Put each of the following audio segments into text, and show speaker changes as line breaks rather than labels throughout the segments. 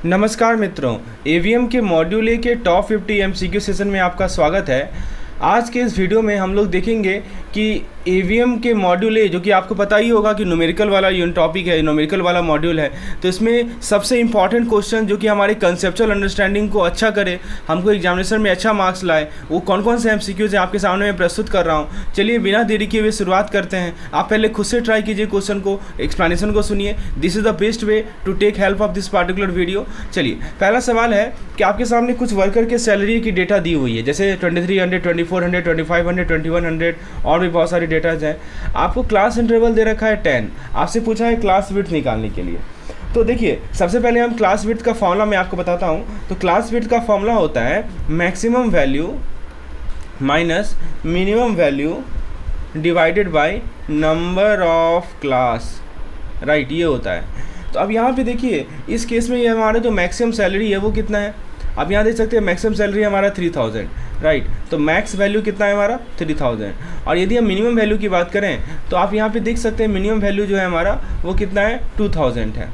नमस्कार मित्रों, एवीएम के मॉड्यूल ए के टॉप 50 एमसीक्यू सेशन में आपका स्वागत है। आज के इस वीडियो में हम लोग देखेंगे कि एवीएम के मॉड्यूल ए, जो कि आपको पता ही होगा कि न्यूमेरिकल वाला टॉपिक है, न्यूमेरिकल वाला मॉड्यूल है, तो इसमें सबसे इंपॉर्टेंट क्वेश्चन जो कि हमारे कंसेप्चुअल अंडरस्टैंडिंग को अच्छा करे, हमको एग्जामिनेशन में अच्छा मार्क्स लाए, वो कौन कौन से एमसीक्यूज हैं आपके सामने मैं प्रस्तुत कर रहा हूँ। चलिए बिना देरी किए हुए शुरुआत करते हैं। आप पहले खुद से ट्राई कीजिए, क्वेश्चन को, एक्सप्लेनेशन को सुनिए। This is the best way to take help of this particular video. चलिए, पहला सवाल है कि आपके सामने कुछ वर्कर के सैलरी की डेटा दी हुई है, जैसे 2300, 2400, 2500, 2100 और भी बहुत सारी डेटाज हैं। आपको क्लास इंटरवल दे रखा है 10, आपसे पूछा है क्लास विड्थ निकालने के लिए। तो देखिए, सबसे पहले हम क्लास विड्थ का फॉर्मूला मैं आपको बताता हूँ। तो क्लास विड्थ का फॉर्मूला होता है maximum value minus minimum value divided by number of class, right, ये होता है। तो अब यहाँ पे देखिए, इस केस में ये हमारा जो मैक्सिमम सैलरी है वो कितना है। आप यहाँ देख सकते हैं मैक्सिमम सैलरी हमारा 3000, राइट। तो मैक्स वैल्यू कितना है हमारा 3000। और यदि हम मिनिमम वैल्यू की बात करें तो आप यहाँ पे देख सकते हैं मिनिमम वैल्यू जो है हमारा वो कितना है 2000 है,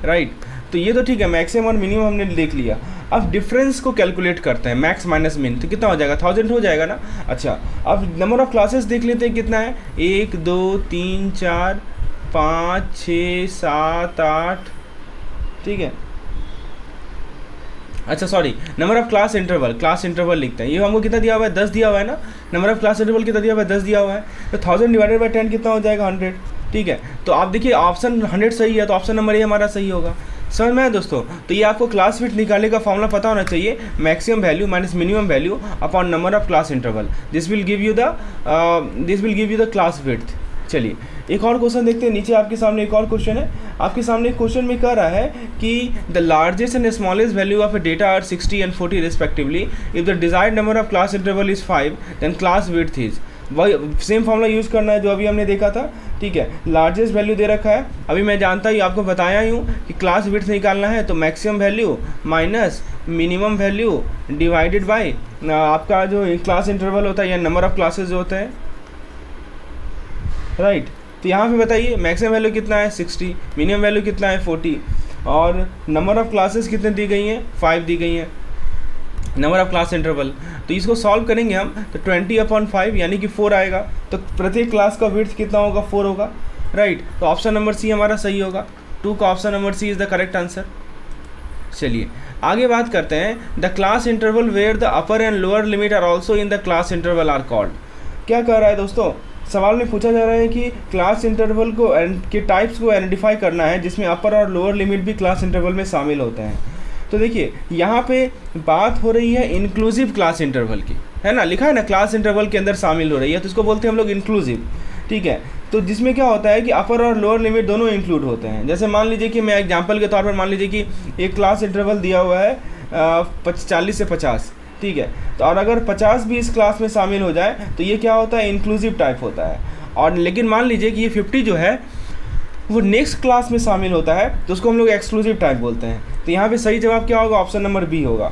राइट। तो ये तो ठीक है, मैक्सिमम और मिनिमम हमने देख लिया। अब डिफरेंस को कैलकुलेट करते हैं, मैक्स माइनस मिन, तो कितना हो जाएगा 1000 हो जाएगा ना। अच्छा, अब नंबर ऑफ क्लासेस देख लेते हैं कितना है, 1 2 3 4 5 6 7 8, ठीक है। अच्छा sorry, number of class interval लिखते हैं। ये हमको कितना दिया हुआ है, 10 दिया हुआ है ना। नंबर ऑफ क्लास इंटरवल कितना दिया हुआ है, 10 दिया हुआ है। तो 1000 डिवाइडेड बाई 10 कितना हो जाएगा 100, ठीक है। तो आप देखिए ऑप्शन 100 सही है, तो ऑप्शन नंबर ए हमारा सही होगा। समझ में आया दोस्तों। तो ये आपको क्लास विड्थ निकालने का फॉर्मूला पता होना चाहिए, maximum value minus minimum value upon number of class interval. This will give you the class width. चलिए एक और क्वेश्चन देखते हैं। नीचे आपके सामने एक और क्वेश्चन है। आपके सामने क्वेश्चन में कह रहा है कि the largest and smallest value of a data are 60 and 40 respectively. If the desired number of class interval is 5 then class width is. वही सेम फॉर्मूला यूज़ करना है जो अभी हमने देखा था, ठीक है। लार्जेस्ट वैल्यू दे रखा है, अभी मैं जानता ही आपको बताया ही हूँ कि क्लास विड्थ निकालना है तो maximum value minus minimum value divided by आपका जो क्लास इंटरवल होता है या नंबर ऑफ क्लासेज जो होते हैं, राइट। तो यहाँ पे बताइए मैक्सिमम वैल्यू कितना है 60, मिनिमम वैल्यू कितना है 40 और नंबर ऑफ क्लासेस कितने दी गई हैं 5 दी गई हैं, नंबर ऑफ क्लास इंटरवल। तो इसको सॉल्व करेंगे हम तो 20/5 यानी कि 4 आएगा। तो प्रत्येक क्लास का विड्थ कितना होगा 4 होगा, राइट। तो ऑप्शन नंबर सी हमारा सही होगा, 2 का option number C is the correct answer. चलिए आगे बात करते हैं। The class interval where the upper and lower limit are also in the class interval are called. क्या कह रहा है दोस्तों, सवाल में पूछा जा रहा है कि क्लास इंटरवल को के टाइप्स को आइडेंटिफाई करना है जिसमें अपर और लोअर लिमिट भी क्लास इंटरवल में शामिल होते हैं। तो देखिए यहाँ पे बात हो रही है इंक्लूसिव क्लास इंटरवल की, है ना, लिखा है ना क्लास इंटरवल के अंदर शामिल हो रही है, तो इसको बोलते हैं हम लोग इंक्लूसिव, ठीक है। तो जिसमें क्या होता है कि अपर और लोअर लिमिट दोनों इंक्लूड होते हैं। जैसे मान लीजिए कि मैं एग्जाम्पल के तौर पर मान लीजिए कि एक क्लास इंटरवल दिया हुआ है 40 से 50, ठीक है। तो और अगर 50 भी इस क्लास में शामिल हो जाए तो ये क्या होता है, इंक्लूसिव टाइप होता है। और लेकिन मान लीजिए कि ये 50 जो है वो नेक्स्ट क्लास में शामिल होता है तो उसको हम लोग एक्सक्लूसिव टाइप बोलते हैं। तो यहाँ पे सही जवाब क्या होगा, ऑप्शन नंबर बी होगा।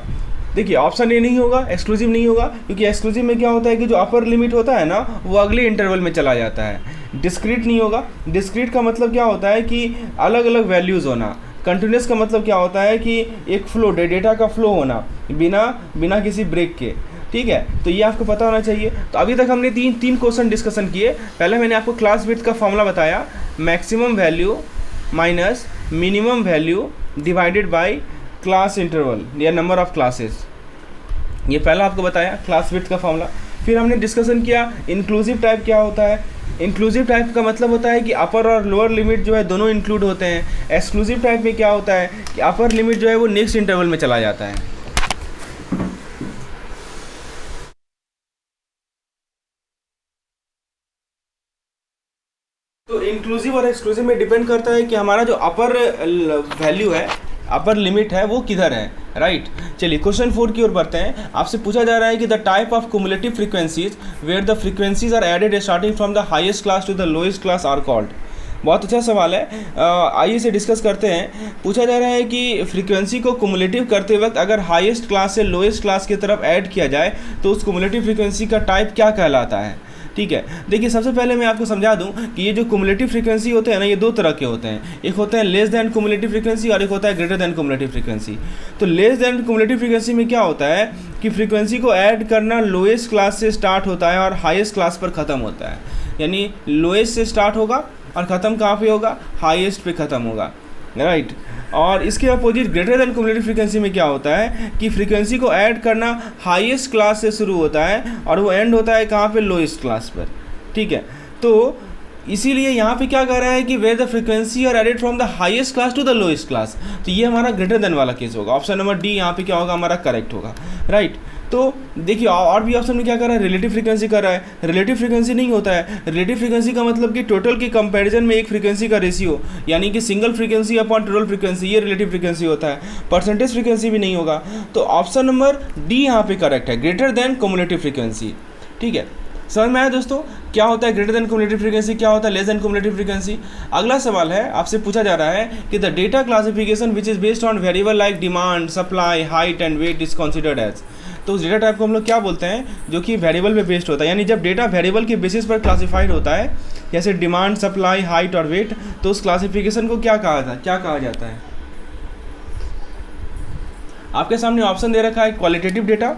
देखिए ऑप्शन ए नहीं होगा, एक्सक्लूसिव नहीं होगा, क्योंकि एक्सक्लूसिव में क्या होता है कि जो अपर लिमिट होता है ना वो अगले इंटरवल में चला जाता है। डिस्क्रीट नहीं होगा, डिस्क्रीट का मतलब क्या होता है कि अलग अलग वैल्यूज़ होना। कंटिन्यूस का मतलब क्या होता है कि एक फ्लो, डेटा का फ्लो होना बिना किसी ब्रेक के, ठीक है। तो ये आपको पता होना चाहिए। तो अभी तक हमने तीन क्वेश्चन डिस्कशन किए। पहले मैंने आपको क्लास विड्थ का फॉर्मूला बताया, maximum value minus minimum value divided by class interval या नंबर ऑफ क्लासेस, ये पहला आपको बताया क्लास विड्थ का फॉर्मूला। फिर हमने डिस्कशन किया इंक्लूसिव टाइप क्या होता है। इंक्लूसिव टाइप का मतलब होता है कि अपर और लोअर लिमिट जो है दोनों इंक्लूड होते हैं। एक्सक्लूसिव टाइप में क्या होता है कि अपर लिमिट जो है वो नेक्स्ट इंटरवल में चला जाता है। तो इंक्लूसिव और एक्सक्लूसिव में डिपेंड करता है कि हमारा जो अपर वैल्यू है, अपर लिमिट है, वो किधर है, राइट। चलिए क्वेश्चन 4 की ओर बढ़ते हैं। आपसे पूछा जा रहा है कि the type of cumulative frequencies where the frequencies are added starting from the highest class to the lowest class are called. बहुत अच्छा सवाल है, आइए इसे डिस्कस करते हैं। पूछा जा रहा है कि फ्रीक्वेंसी को क्युमुलेटिव करते वक्त अगर हाईएस्ट क्लास से लोएस्ट क्लास की तरफ ऐड किया जाए तो उस क्युमुलेटिव फ्रीक्वेंसी का टाइप क्या कहलाता है, ठीक है। देखिए सबसे पहले मैं आपको समझा दूं कि ये जो क्युमुलेटिव फ्रीक्वेंसी होते हैं ना, ये दो तरह के होते हैं, एक होता है लेस दैन क्युमुलेटिव फ्रीक्वेंसी और एक होता है ग्रेटर दैन क्युमुलेटिव फ्रीक्वेंसी। तो लेस दैन क्युमुलेटिव फ्रीक्वेंसी में क्या होता है कि फ्रीक्वेंसी को ऐड करना लोएस्ट क्लास से स्टार्ट होता है और हाईएस्ट क्लास पर ख़त्म होता है, यानी लोएस्ट से स्टार्ट होगा और ख़त्म कहाँ पे होगा, हाईएस्ट पे ख़त्म होगा, राइट। और इसके opposite greater than cumulative frequency में क्या होता है कि फ्रीक्वेंसी को ऐड करना हाईएस्ट क्लास से शुरू होता है और वो एंड होता है कहाँ पे, लोएस्ट क्लास पर, ठीक है। तो इसीलिए यहाँ पे क्या कह रहा है कि where the frequency are added from the highest class to the lowest class, तो ये हमारा ग्रेटर देन वाला केस होगा। ऑप्शन नंबर डी यहाँ पे क्या होगा, हमारा करेक्ट होगा, राइट। तो देखिए और भी ऑप्शन में क्या कर रहा है, रिलेटिव फ्रीक्वेंसी कर रहा है। रिलेटिव फ्रीक्वेंसी नहीं होता है, रिलेटिव फ्रीक्वेंसी का मतलब कि टोटल के कंपैरिजन में एक फ्रीक्वेंसी का रेशियो, यानी कि single frequency upon total frequency, ये रिलेटिव फ्रीक्वेंसी होता है। परसेंटेज फ्रीक्वेंसी भी नहीं होगा। तो ऑप्शन नंबर डी यहाँ पे करेक्ट है, ग्रेटर देन क्युमुलेटिव फ्रीक्वेंसी, ठीक है। समझ में आया दोस्तों, क्या होता है ग्रेटर देन क्युमुलेटिव फ्रीक्वेंसी, क्या होता है लेस देन क्युमुलेटिव फ्रीक्वेंसी। अगला सवाल है, आपसे पूछा जा रहा है कि the data classification which is based on variable like demand, supply, height and weight is considered as. तो उस डेटा टाइप को हम लोग क्या बोलते हैं, जो कि वेरिएबल पे बेस्ड होता है, यानी जब डेटा वेरिएबल के बेसिस पर क्लासिफाइड होता है, जैसे डिमांड, सप्लाई, हाइट और वेट, तो उस क्लासिफिकेशन को क्या कहा जाता है। आपके सामने ऑप्शन दे रखा है क्वालिटेटिव डेटा।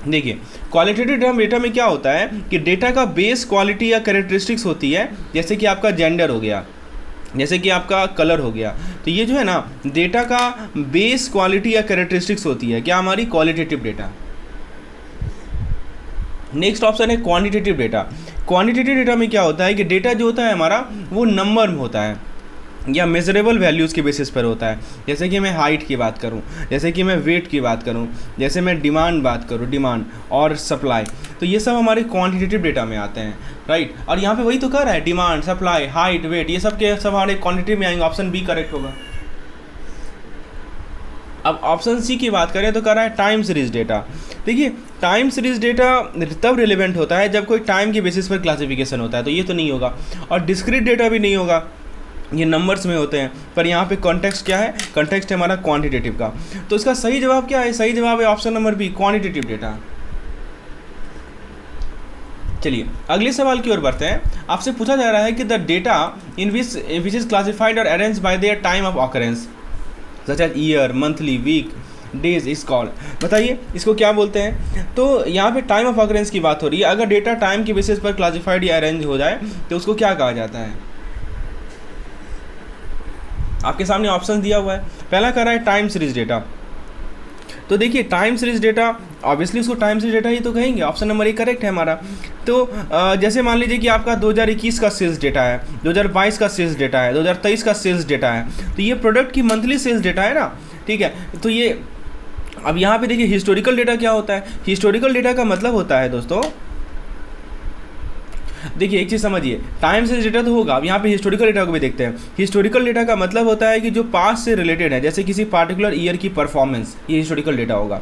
देखिए क्वालिटेटिव डेटा में क्या होता है कि डेटा का बेस क्वालिटी या कैरेक्टरिस्टिक्स होती है, जैसे कि आपका जेंडर हो गया, जैसे कि आपका कलर हो गया। तो ये जो है ना डेटा का बेस क्वालिटी या कैरेक्टरिस्टिक्स होती है, क्या हमारी क्वालिटेटिव डेटा। नेक्स्ट ऑप्शन है क्वांटिटेटिव डेटा। क्वांटिटेटिव डेटा में क्या होता है कि डेटा जो होता है हमारा वो नंबर में होता है या मेजरेबल वैल्यूज़ के बेसिस पर होता है, जैसे कि मैं हाइट की बात करूं, जैसे कि मैं वेट की बात करूं, जैसे मैं डिमांड और सप्लाई, तो ये सब हमारे क्वांटिटेटिव डेटा में आते हैं, राइट। और यहाँ पे वही तो कर रहा है, डिमांड, सप्लाई, हाइट, वेट, ये सब के सब हमारे क्वांटिटेटिव में आएंगे। ऑप्शन बी करेक्ट होगा। अब ऑप्शन सी की बात करें तो कर रहा है टाइम सीरीज डेटा। देखिए टाइम सीरीज डेटा तब रिलेवेंट होता है जब कोई टाइम के बेसिस पर क्लासिफिकेशन होता है, तो ये तो नहीं होगा। और डिस्क्रीट डेटा भी नहीं होगा, ये नंबर्स में होते हैं। पर यहाँ पे कॉन्टेक्स्ट क्या है, कॉन्टेक्स्ट है हमारा क्वांटिटेटिव का। तो इसका सही जवाब क्या है, सही जवाब है option number B, quantitative data. चलिए अगले सवाल की ओर बढ़ते हैं। आपसे पूछा जा रहा है कि the data in which is classified और arrange by their time of occurrence such as year, monthly, week, days is called. बताइए इसको क्या बोलते हैं। तो यहाँ पे टाइम ऑफ ऑकरेंस की बात हो रही है। अगर डेटा टाइम के बेसिस पर क्लासिफाइड या अरेंज हो जाए तो उसको क्या कहा जाता है। आपके सामने ऑप्शन दिया हुआ है। पहला कह रहा है टाइम सीरीज डेटा। तो देखिए टाइम सीरीज डेटा, ऑब्वियसली उसको टाइम सीरीज डेटा ही तो कहेंगे। ऑप्शन नंबर ए करेक्ट है हमारा। तो जैसे मान लीजिए कि आपका 2021 का सेल्स डेटा है, 2022 का सेल्स डेटा है, 2023 का सेल्स डेटा है, तो ये प्रोडक्ट की मंथली सेल्स डेटा है ना, ठीक है। तो ये अब यहाँ पे देखिए हिस्टोरिकल डेटा क्या होता है। हिस्टोरिकल डेटा का मतलब होता है दोस्तों, देखिए एक चीज़ समझिए, टाइम सीरीज डेटा तो होगा। अब यहाँ पे हिस्टोरिकल डेटा को भी देखते हैं। हिस्टोरिकल डेटा का मतलब होता है कि जो पास्ट से रिलेटेड है, जैसे किसी पार्टिकुलर ईयर की परफॉर्मेंस, ये हिस्टोरिकल डेटा होगा।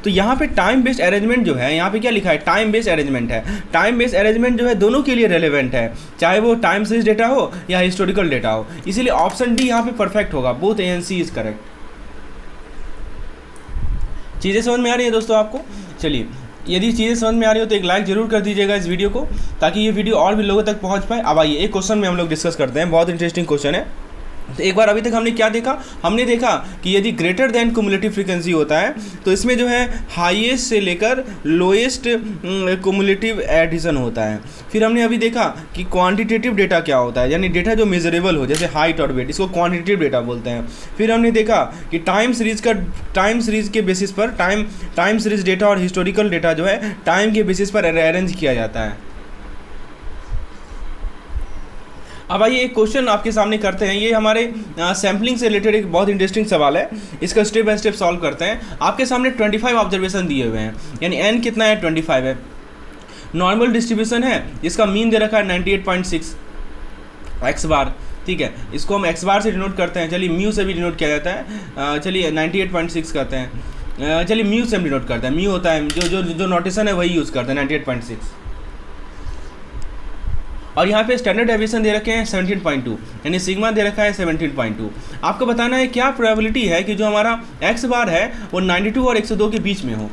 तो यहाँ पे टाइम बेस्ड अरेंजमेंट जो है, यहाँ पे क्या लिखा है, टाइम बेस्ड अरेंजमेंट है। टाइम बेस्ड अरेंजमेंट जो है दोनों के लिए रेलेवेंट है, चाहे वो टाइम सीरीज डेटा हो या हिस्टोरिकल डेटा हो। इसीलिए ऑप्शन डी यहाँ पे परफेक्ट होगा, both A and C is correct. चीज़ें समझ में आ रही है दोस्तों आपको। चलिए यदि चीज़ें समझ में आ रही हो तो एक लाइक जरूर कर दीजिएगा इस वीडियो को, ताकि ये वीडियो और भी लोगों तक पहुंच पाए। अब आइए एक क्वेश्चन में हम लोग डिस्कस करते हैं, बहुत इंटरेस्टिंग क्वेश्चन है। तो एक बार अभी तक हमने क्या देखा, हमने देखा कि यदि ग्रेटर देन क्युमुलेटिव फ्रीक्वेंसी होता है तो इसमें जो है हाईएस्ट से लेकर लोएस्ट क्युमुलेटिव एडिशन होता है। फिर हमने अभी देखा कि क्वांटिटेटिव डेटा क्या होता है, यानी डेटा जो मेजरेबल हो, जैसे हाइट और वेट, इसको क्वांटिटेटिव डेटा बोलते हैं। फिर हमने देखा कि टाइम सीरीज के बेसिस पर टाइम सीरीज डेटा और हिस्टोरिकल डेटा जो है टाइम के बेसिस पर अरेंज किया जाता है। अब आइए एक क्वेश्चन आपके सामने करते हैं। ये हमारे सैम्पलिंग से रिलेटेड एक बहुत इंटरेस्टिंग सवाल है। इसका स्टेप बाय स्टेप सॉल्व करते हैं। आपके सामने 25 ऑब्जर्वेशन दिए हुए हैं, यानी एन कितना है, 25 है। नॉर्मल डिस्ट्रीब्यूशन है, जिसका मीन दे रखा है 98.6 एक्स बार, ठीक है। इसको हम एक्स बार से डिनोट करते हैं। चलिए म्यू से भी डिनोट किया जाता है। चलिए 98.6 करते हैं। चलिए म्यू से हम डिनोट करते हैं। म्यू होता है जो नोटेशन है वही यूज़ करते हैं, 98.6। और यहाँ पे स्टैंडर्ड डेविएशन दे रखे हैं 17.2, यानी सिग्मा दे रखा है 17.2। आपको बताना है क्या प्रोबेबिलिटी है कि जो हमारा एक्स बार है वो 92 और 102 के बीच में हो।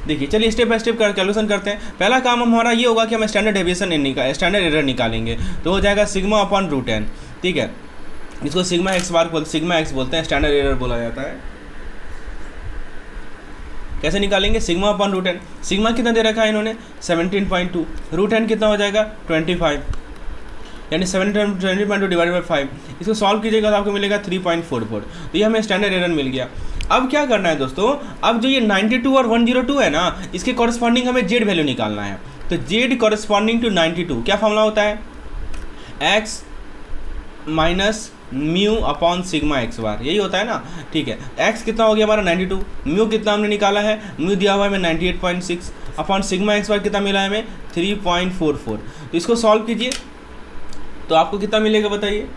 देखिए चलिए स्टेप बाय स्टेप कैलकुलेशन करते हैं। पहला काम हमारा ये होगा कि हम स्टैंडर्ड डेविएशन स्टैंडर्ड एरर निकालेंगे, तो हो जाएगा सिग्मा अपॉन रूट एन। ठीक है, इसको सिग्मा एक्स बोलते हैं, स्टैंडर्ड एरर बोला जाता है। कैसे निकालेंगे? Sigma upon root N. Sigma कितना दे रखा है इन्होंने? 17.2। रूट एन कितना हो जाएगा? 25, यानी 17.2 डिवाइडेड बाई 5। इसको सॉल्व कीजिएगा तो आपको मिलेगा 3.44। तो ये हमें स्टैंडर्ड एरर मिल गया। अब क्या करना है दोस्तों, अब जो ये 92 और 102 है ना, इसके कॉरस्पॉन्डिंग हमें जेड वैल्यू निकालना है। तो जेड कॉरस्पॉन्डिंग टू 92 क्या फॉर्मूला होता है? X minus mu upon sigma x bar, यही होता है ना। ठीक है, एक्स कितना हो गया हमारा 92, म्यू कितना हमने निकाला है, म्यू दिया हुआ है हमें 98.6 अपॉन सिग्मा एक्स बार कितना मिला है हमें 3.44। तो इसको सॉल्व कीजिए तो आपको कितना मिलेगा बताइए।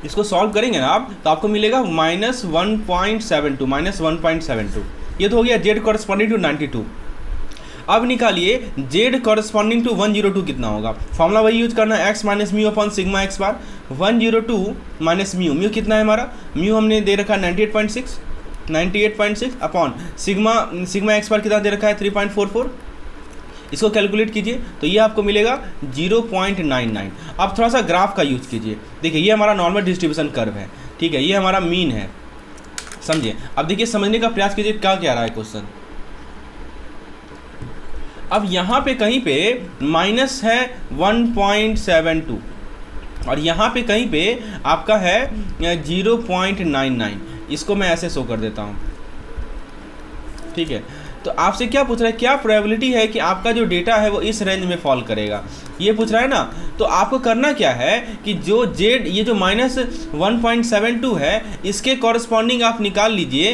इसको सॉल्व करेंगे ना आप तो आपको मिलेगा -1.72। ये तो हो गया जेड कॉरस्पॉन्डिंग टू 92। अब निकालिए जेड कॉरस्पॉन्डिंग टू 102 कितना होगा। फॉर्मूला वही यूज करना है, x minus mu upon sigma x bar. 102 minus mu, mu कितना है हमारा, म्यू हमने दे रखा है 98.6 अपॉन सिग्मा एक्स बार कितना दे रखा है 3.44। इसको कैलकुलेट कीजिए तो ये आपको मिलेगा 0.99। अब थोड़ा सा ग्राफ का यूज़ कीजिए। देखिए ये हमारा नॉर्मल डिस्ट्रीब्यूशन कर्व है, ठीक है, ये हमारा मीन है, समझिए। अब देखिए समझने का प्रयास कीजिए क्या कह रहा है क्वेश्चन। अब यहाँ पे कहीं पे माइनस है 1.72 और यहाँ पे कहीं पे आपका है 0.99। इसको मैं ऐसे शो कर देता हूँ, ठीक है। तो आपसे क्या पूछ रहा है, क्या प्रोबेबिलिटी है कि आपका जो डेटा है वो इस रेंज में फॉल करेगा, ये पूछ रहा है ना। तो आपको करना क्या है कि जो जेड ये जो -1.72 है इसके कॉरस्पॉन्डिंग आप निकाल लीजिए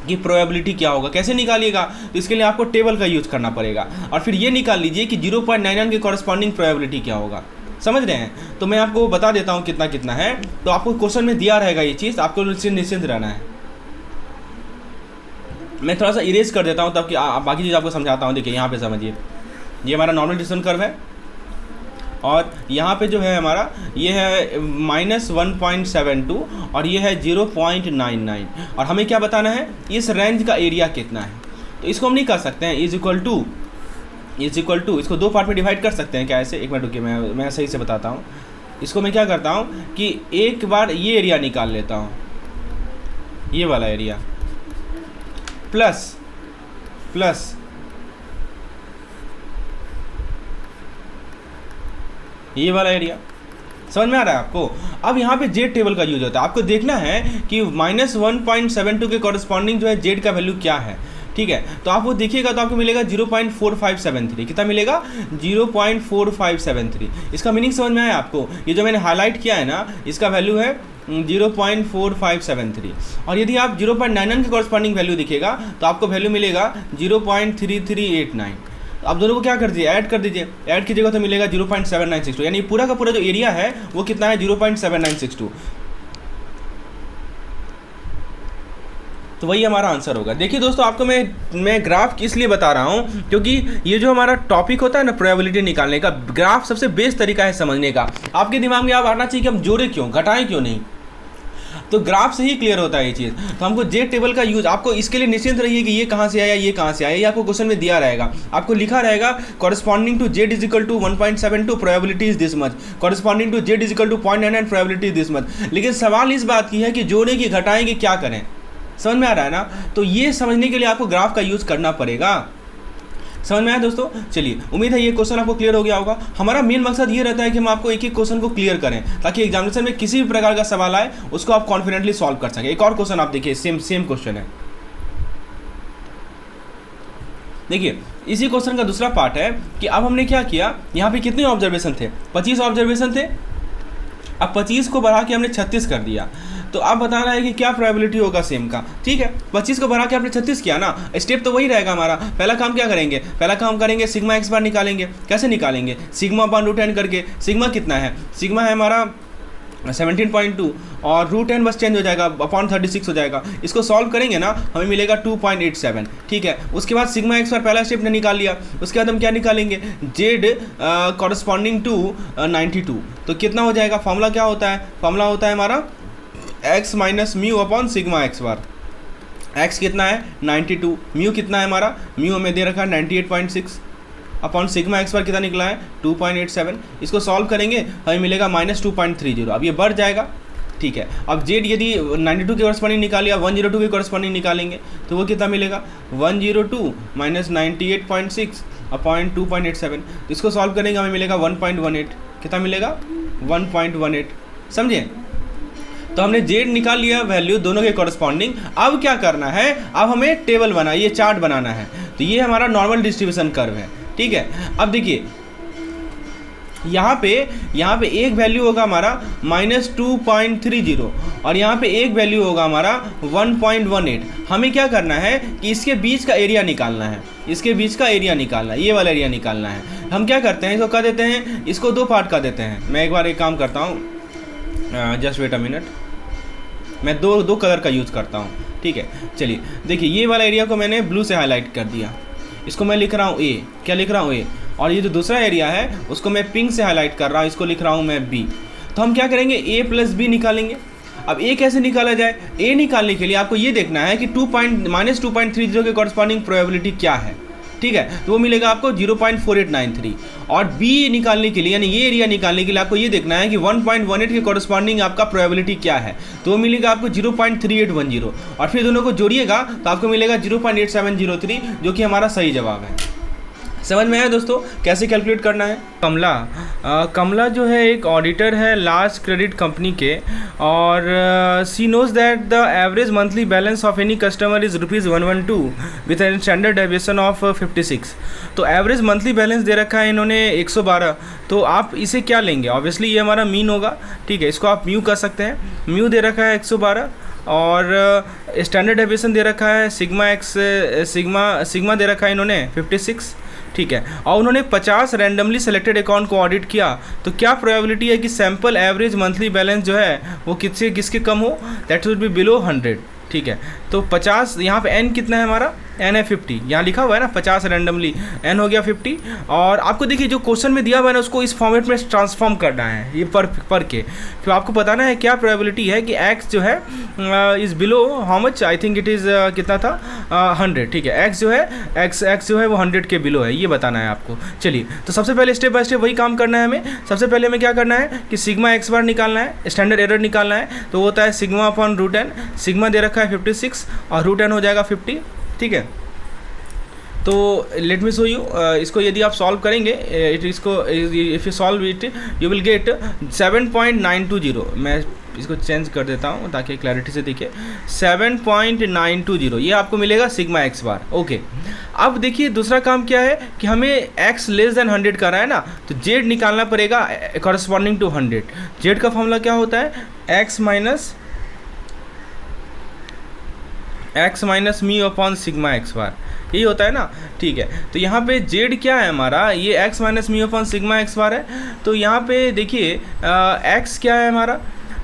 कि प्रोबेबिलिटी क्या होगा। कैसे निकालिएगा? तो इसके लिए आपको टेबल का यूज करना पड़ेगा और फिर ये निकाल लीजिए कि 0.99 के कॉरस्पॉन्डिंग प्रोबेबिलिटी क्या होगा। समझ रहे हैं? तो मैं आपको बता देता हूँ कितना कितना है। तो आपको क्वेश्चन में दिया रहेगा ये चीज़, आपको निश्चिंत रहना है। मैं थोड़ा सा इरेज कर देता हूँ तब कि बाकी चीज़ आपको समझाता हूँ। देखिए यहाँ पे समझिए, ये हमारा नॉर्मल डिस्टेंस कर्व है और यहाँ पे जो है हमारा ये है -1.72 और ये है 0.99 और हमें क्या बताना है, इस रेंज का एरिया कितना है। तो इसको हम नहीं कर सकते हैं इज इक्वल टू इसको दो पार्ट में डिवाइड कर सकते हैं क्या ऐसे। एक मिनट रुकिए, मैं सही से बताता हूँ। इसको मैं क्या करता हूँ कि एक बार ये एरिया निकाल लेता हूँ, ये वाला एरिया प्लस ये वाला एरिया। समझ में आ रहा है आपको? अब यहाँ पे जेड टेबल का यूज होता है। आपको देखना है कि -1.72 के कॉरस्पॉन्डिंग जो है जेड का वैल्यू क्या है, ठीक है। तो आप वो देखिएगा तो आपको मिलेगा 0.4573। कितना मिलेगा? 0.4573। इसका मीनिंग समझ में आया आपको? ये जो मैंने हाईलाइट किया है ना, इसका वैल्यू है 0.4573 और यदि आप 0.99 के कॉरस्पॉन्डिंग वैल्यू दिखेगा तो आपको वैल्यू मिलेगा 0.3389। आप दोनों को क्या कर दीजिए, ऐड कर दीजिए। ऐड कीजिएगा तो मिलेगा 0.7962, यानी पूरा का पूरा जो एरिया है वो कितना है 0.7962। तो वही हमारा आंसर होगा। देखिए दोस्तों, आपको मैं ग्राफ किस लिए बता रहा हूँ, क्योंकि ये जो हमारा टॉपिक होता है ना प्रोबेबिलिटी निकालने का, ग्राफ सबसे बेस्ट तरीका है समझने का। आपके दिमाग में आप आना चाहिए कि हम जोड़े क्यों, घटाएं क्यों नहीं, तो ग्राफ से ही क्लियर होता है ये चीज़। तो हमको जेड टेबल का यूज़, आपको इसके लिए निश्चिंत रहिए कि ये कहाँ से आया, ये कहाँ से आया, ये आपको क्वेश्चन में दिया रहेगा। आपको लिखा रहेगा corresponding to Z is equal to 1.72 probability is this much, corresponding to Z is equal to 0.99 probability is this much. लेकिन सवाल इस बात की है कि जोड़े की घटाएंगे क्या करें। समझ में आ रहा है ना? तो ये समझने के लिए आपको ग्राफ का यूज़ करना पड़ेगा। समझ में आया दोस्तों? चलिए, उम्मीद है ये क्वेश्चन आपको क्लियर हो गया होगा। हमारा मेन मकसद ये रहता है कि हम आपको एक एक क्वेश्चन को क्लियर करें ताकि एग्जामिनेशन में किसी भी प्रकार का सवाल आए उसको आप कॉन्फिडेंटली सॉल्व कर सकें। एक और क्वेश्चन आप देखिए, सेम क्वेश्चन है। देखिए इसी क्वेश्चन का दूसरा पार्ट है कि अब हमने क्या किया, यहाँ पे कितने ऑब्जर्वेशन थे, 25 ऑब्जर्वेशन थे। अब 25 को बढ़ा के हमने 36 कर दिया। तो अब बताना है कि क्या प्रोबेबिलिटी होगा सेम का, ठीक है। 25 को बढ़ा के आपने 36 किया ना, स्टेप तो वही रहेगा हमारा। पहला काम क्या करेंगे, पहला काम करेंगे सिग्मा एक्स बार निकालेंगे। कैसे निकालेंगे? सिग्मा अपॉन रूट एन करके। सिग्मा कितना है? सिग्मा है हमारा 17.2 और रूट एन बस चेंज हो जाएगा, अपॉन 36 हो जाएगा। इसको सॉल्व करेंगे ना, हमें मिलेगा 2.87, ठीक है। उसके बाद सिग्मा एक्स बार पहला स्टेप ने निकाल लिया। उसके बाद हम क्या निकालेंगे, जेड कॉरस्पॉन्डिंग टू 92। तो कितना हो जाएगा, फॉर्मूला क्या होता है, फॉर्मूला होता है हमारा x minus mu upon sigma x bar. X कितना है 92, म्यू कितना है हमारा, म्यू हमें दे रखा है 98.6 अपॉन सिग्मा एक्स बार कितना निकला है 2.87। इसको सॉल्व करेंगे हमें मिलेगा -2.30। अब ये बढ़ जाएगा, ठीक है। अब जेड यदि 92 के कॉरस्पॉन्डिंग निकाल लिया, 102 के कॉरस्पॉन्डिंग निकालेंगे तो वो कितना मिलेगा 102 माइनस 98.6 अपॉन 2.87। तो इसको सॉल्व करेंगे हमें मिलेगा 1.18। कितना मिलेगा 1.18, समझे। तो हमने जेड निकाल लिया वैल्यू दोनों के कॉरस्पॉन्डिंग। अब क्या करना है, अब हमें टेबल बना, ये चार्ट बनाना है। तो ये हमारा नॉर्मल डिस्ट्रीब्यूशन कर्व है, ठीक है। अब देखिए यहाँ पे एक वैल्यू होगा हमारा -2.30 और यहाँ पे एक वैल्यू होगा हमारा 1.18। हमें क्या करना है कि इसके बीच का एरिया निकालना है, इसके बीच का एरिया निकालना है, ये वाला एरिया निकालना है। हम क्या करते हैं, इसको कर देते हैं, इसको दो पार्ट कर देते हैं। मैं एक बार एक काम करता हूँ, जस्ट वेट अ मिनट, मैं दो कलर का यूज़ करता हूँ, ठीक है। चलिए देखिए, ये वाला एरिया को मैंने ब्लू से हाईलाइट कर दिया, इसको मैं लिख रहा हूँ ए, क्या लिख रहा हूँ ए। और ये जो दूसरा एरिया है उसको मैं पिंक से हाईलाइट कर रहा हूँ, इसको लिख रहा हूँ मैं बी। तो हम क्या करेंगे, ए प्लस बी निकालेंगे। अब ए कैसे निकाला जाए, ए निकालने के लिए आपको ये देखना है कि -2.30 के कॉरस्पॉन्डिंग प्रोबेबिलिटी क्या है, ठीक है। तो वो मिलेगा आपको 0.4893। और बी निकालने के लिए यानी ये एरिया निकालने के लिए आपको ये देखना है कि 1.18 के कॉरस्पॉन्डिंग आपका प्रोबेबिलिटी क्या है। तो वो मिलेगा आपको 0.3810 और फिर दोनों को जोड़िएगा तो आपको मिलेगा 0.8703, जो कि हमारा सही जवाब है। समझ में आया दोस्तों कैसे कैलकुलेट करना है। कमला जो है एक ऑडिटर है लार्ज क्रेडिट कंपनी के, और she knows that the average monthly balance of any customer is ₹112 with an standard deviation of 56। तो एवरेज मंथली बैलेंस दे रखा है इन्होंने 112। तो आप इसे क्या लेंगे, ऑब्वियसली ये हमारा मीन होगा, ठीक है। इसको आप म्यू कर सकते हैं, म्यू दे रखा है 112 और स्टैंडर्ड डेविएशन दे रखा है सिग्मा दे रखा है इन्होंने 56, ठीक है। और उन्होंने 50 रैंडमली सेलेक्टेड अकाउंट को ऑडिट किया। तो क्या प्रोबेबिलिटी है कि सैम्पल एवरेज मंथली बैलेंस जो है वो किसके कम हो, दैट शुड बी बिलो 100, ठीक है। तो 50, यहाँ पे n कितना है हमारा, n है 50, यहाँ लिखा हुआ है ना 50 रैंडमली, n हो गया 50। और आपको देखिए जो क्वेश्चन में दिया हुआ है ना उसको इस फॉर्मेट में ट्रांसफॉर्म करना है, ये पर के फिर आपको बताना है क्या प्रोबेबिलिटी है कि x जो है is below how much, I think it is कितना था 100, ठीक है। x जो है वो 100 के बिलो है, ये बताना है आपको। चलिए तो सबसे पहले स्टेप बाय स्टेप वही काम करना है हमें। सबसे पहले हमें क्या करना है कि सिग्मा एक्स बार निकालना है, स्टैंडर्ड एरर निकालना है। तो वो होता है सिग्मा अपॉन √n, सिग्मा दे रखा है 56 और √n हो जाएगा 50, ठीक है। तो लेट मी शो यू, इसको यदि आप सॉल्व करेंगे इसको, if you solve it you will get 7.920। मैं इसको चेंज कर देता हूँ ताकि क्लैरिटी से दिखे, 7.920 ये आपको मिलेगा सिग्मा एक्स बार, ओके। अब देखिए दूसरा काम क्या है कि हमें x लेस देन 100 का रहा है ना, तो z निकालना पड़ेगा कॉरस्पॉन्डिंग टू 100। z का फॉर्मूला क्या होता है, x minus mu upon sigma x bar, यही होता है ना, ठीक है। तो यहाँ पे z क्या है हमारा, ये x minus mu upon sigma x bar है। तो यहाँ पे देखिए x क्या है हमारा,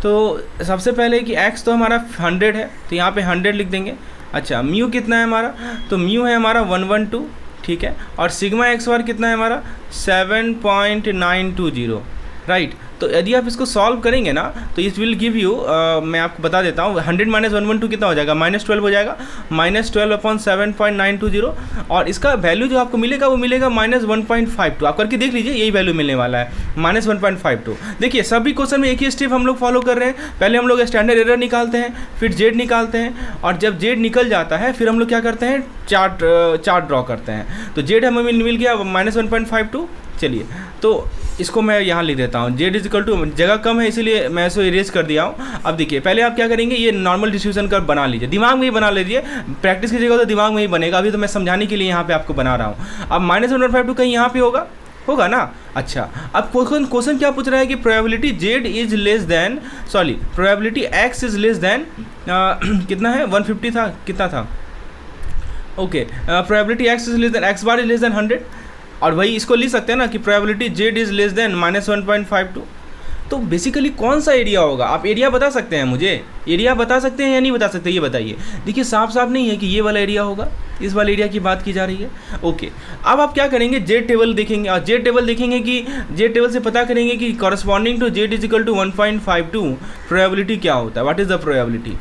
तो सबसे पहले कि x तो हमारा 100 है, तो यहाँ पे 100 लिख देंगे। अच्छा म्यू कितना है हमारा, तो म्यू है हमारा 112, ठीक है। और सिग्मा एक्स बार कितना है हमारा 7.920, राइट। तो यदि आप इसको सॉल्व करेंगे ना तो इट विल गिव यू, मैं आपको बता देता हूँ, 100 माइनस 112 कितना हो जाएगा, -12 हो जाएगा, -12 अपॉन 7.920। और इसका वैल्यू जो आपको मिलेगा वो मिलेगा -1.52। आप करके देख लीजिए, यही वैल्यू मिलने वाला है -1.52। देखिए सभी क्वेश्चन में एक ही स्टेप हम लोग फॉलो कर रहे हैं। पहले हम लोग स्टैंडर्ड एरर निकालते हैं, फिर जेड निकालते हैं, और जब जेड निकल जाता है फिर हम लोग क्या करते हैं, चार्ट ड्रॉ करते हैं। तो जेड हमें मिल गया -1.52। चलिए तो इसको मैं यहाँ लिख देता हूँ, z इक्वल टू, जगह कम है इसीलिए मैं इसको इरेज कर दिया हूँ। अब देखिए पहले आप क्या करेंगे, ये नॉर्मल डिस्ट्रीब्यूशन कर्व बना लीजिए, दिमाग में ही बना लीजिए, प्रैक्टिस कीजिएगा तो दिमाग में ही बनेगा। अभी तो मैं समझाने के लिए यहाँ पे आपको बना रहा हूँ। अब -1.52 कहीं यहाँ पे होगा ना। अच्छा अब क्वेश्चन क्या पूछ रहा है कि probability z is less than, sorry probability x is less than कितना है 150 था, कितना था, okay. Probability x is less than, x bar is less than 100, और वही इसको लिख सकते हैं ना कि probability z is less than -1.52। तो बेसिकली कौन सा एरिया होगा, आप एरिया बता सकते हैं मुझे, एरिया बता सकते हैं या नहीं बता सकते, ये बताइए। देखिए साफ नहीं है कि ये वाला एरिया होगा, इस वाले एरिया की बात की जा रही है, ओके। अब आप क्या करेंगे, जेड टेबल देखेंगे, और जेड टेबल देखेंगे कि जेड टेबल से पता करेंगे कि corresponding to Z is equal to 1.52 probability क्या होता है, व्हाट इज़ द प्रोबेबिलिटी।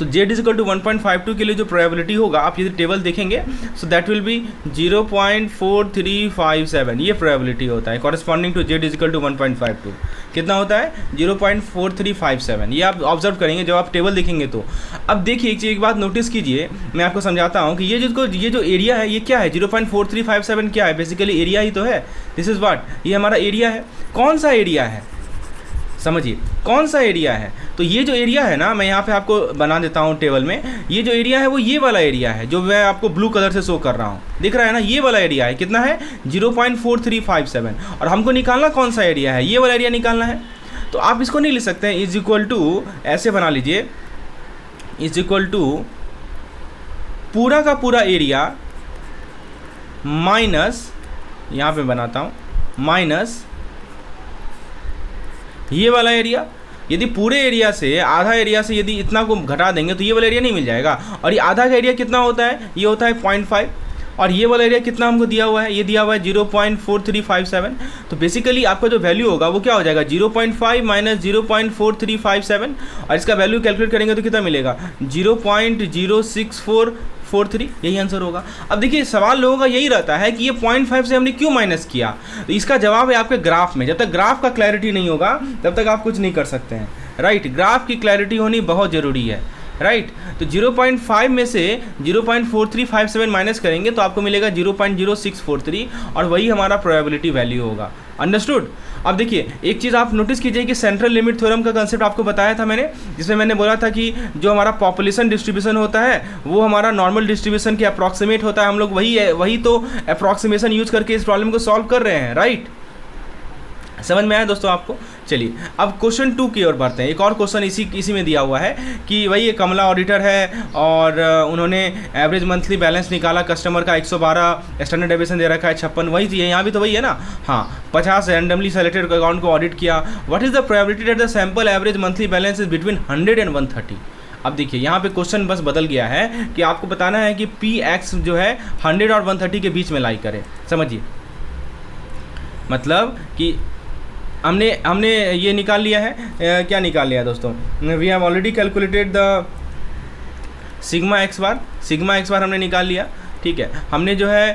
तो z इज इक्वल टू 1.52 के लिए जो प्रोबेबिलिटी होगा, आप यदि टेबल देखेंगे सो दैट विल बी 0.4357, ये प्रोबेबिलिटी होता है corresponding to z is equal to 1.52। कितना होता है? 0.4357। ये आप ऑब्जर्व करेंगे जब आप टेबल देखेंगे तो। अब देखिए एक बात नोटिस कीजिए, मैं आपको समझाता हूँ कि ये जो एरिया है ये क्या है, 0.4357 क्या है? बेसिकली एरिया ही तो है। दिस इज़ व्हाट, ये हमारा एरिया है। कौन सा एरिया है, समझिए कौन सा एरिया है? तो ये जो एरिया है ना, मैं यहाँ पे आपको बना देता हूँ टेबल में, ये जो एरिया है वो ये वाला एरिया है जो मैं आपको ब्लू कलर से शो कर रहा हूँ, दिख रहा है ना? ये वाला एरिया है, कितना है? 0.4357। और हमको निकालना कौन सा एरिया है? ये वाला एरिया निकालना है। तो आप इसको नहीं लिख सकते हैं इज इक्वल टू, ऐसे बना लीजिए, इज इक्वल टू पूरा का पूरा एरिया माइनस, यहाँ पे बनाता हूँ, माइनस ये वाला एरिया। यदि पूरे एरिया से, आधा एरिया से यदि इतना को घटा देंगे तो ये वाला एरिया नहीं मिल जाएगा। और ये आधा का एरिया कितना होता है? ये होता है 0.5। और ये वाला एरिया कितना हमको दिया हुआ है? ये दिया हुआ है 0.4357। तो बेसिकली आपका जो वैल्यू होगा वो क्या हो जाएगा? 0.5 माइनस 0.4357, और इसका वैल्यू कैलकुलेट करेंगे तो कितना मिलेगा? 0.06443, यही आंसर होगा। अब देखिए सवाल लोगों का यही रहता है कि ये 0.5 से हमने क्यों माइनस किया? तो इसका जवाब है आपके ग्राफ में। जब तक ग्राफ का क्लैरिटी नहीं होगा तब तक आप कुछ नहीं कर सकते हैं, राइट? ग्राफ की क्लैरिटी होनी बहुत ज़रूरी है, राइट? तो 0.5 में से 0.4357 माइनस करेंगे तो आपको मिलेगा 0.0643, और वही हमारा प्रोबेबिलिटी वैल्यू होगा। अंडरस्टूड? अब देखिए एक चीज़ आप नोटिस कीजिए कि सेंट्रल लिमिट थ्योरम का कंसेप्ट आपको बताया था मैंने, जिसमें मैंने बोला था कि जो हमारा पॉपुलेशन डिस्ट्रीब्यूशन होता है वो हमारा नॉर्मल डिस्ट्रीब्यूशन के अप्रॉक्सीमेट होता है। हम लोग वही तो अप्रॉक्सीमेशन यूज़ करके इस प्रॉब्लम को सॉल्व कर रहे हैं, राइट? समझ में आया दोस्तों आपको? चलिए अब क्वेश्चन 2 की ओर बढ़ते हैं। एक और क्वेश्चन इसी में दिया हुआ है कि वही एक कमला ऑडिटर है और उन्होंने एवरेज मंथली बैलेंस निकाला कस्टमर का 112, स्टैंडर्ड डेविएशन दे रखा है 56, वही चीज़ यहाँ भी तो वही है ना। हाँ, 50 रैंडमली सेलेक्टेड अकाउंट को ऑडिट किया। What is the probability that the sample average monthly balance is between 100 and 130? अब देखिए यहाँ पे क्वेश्चन बस बदल गया है कि आपको बताना है कि Px जो है 100 और 130 के बीच में लाई करे। समझिए, मतलब कि हमने ये निकाल लिया है, क्या निकाल लिया दोस्तों? We have already calculated the sigma x bar हमने निकाल लिया, ठीक है? हमने जो है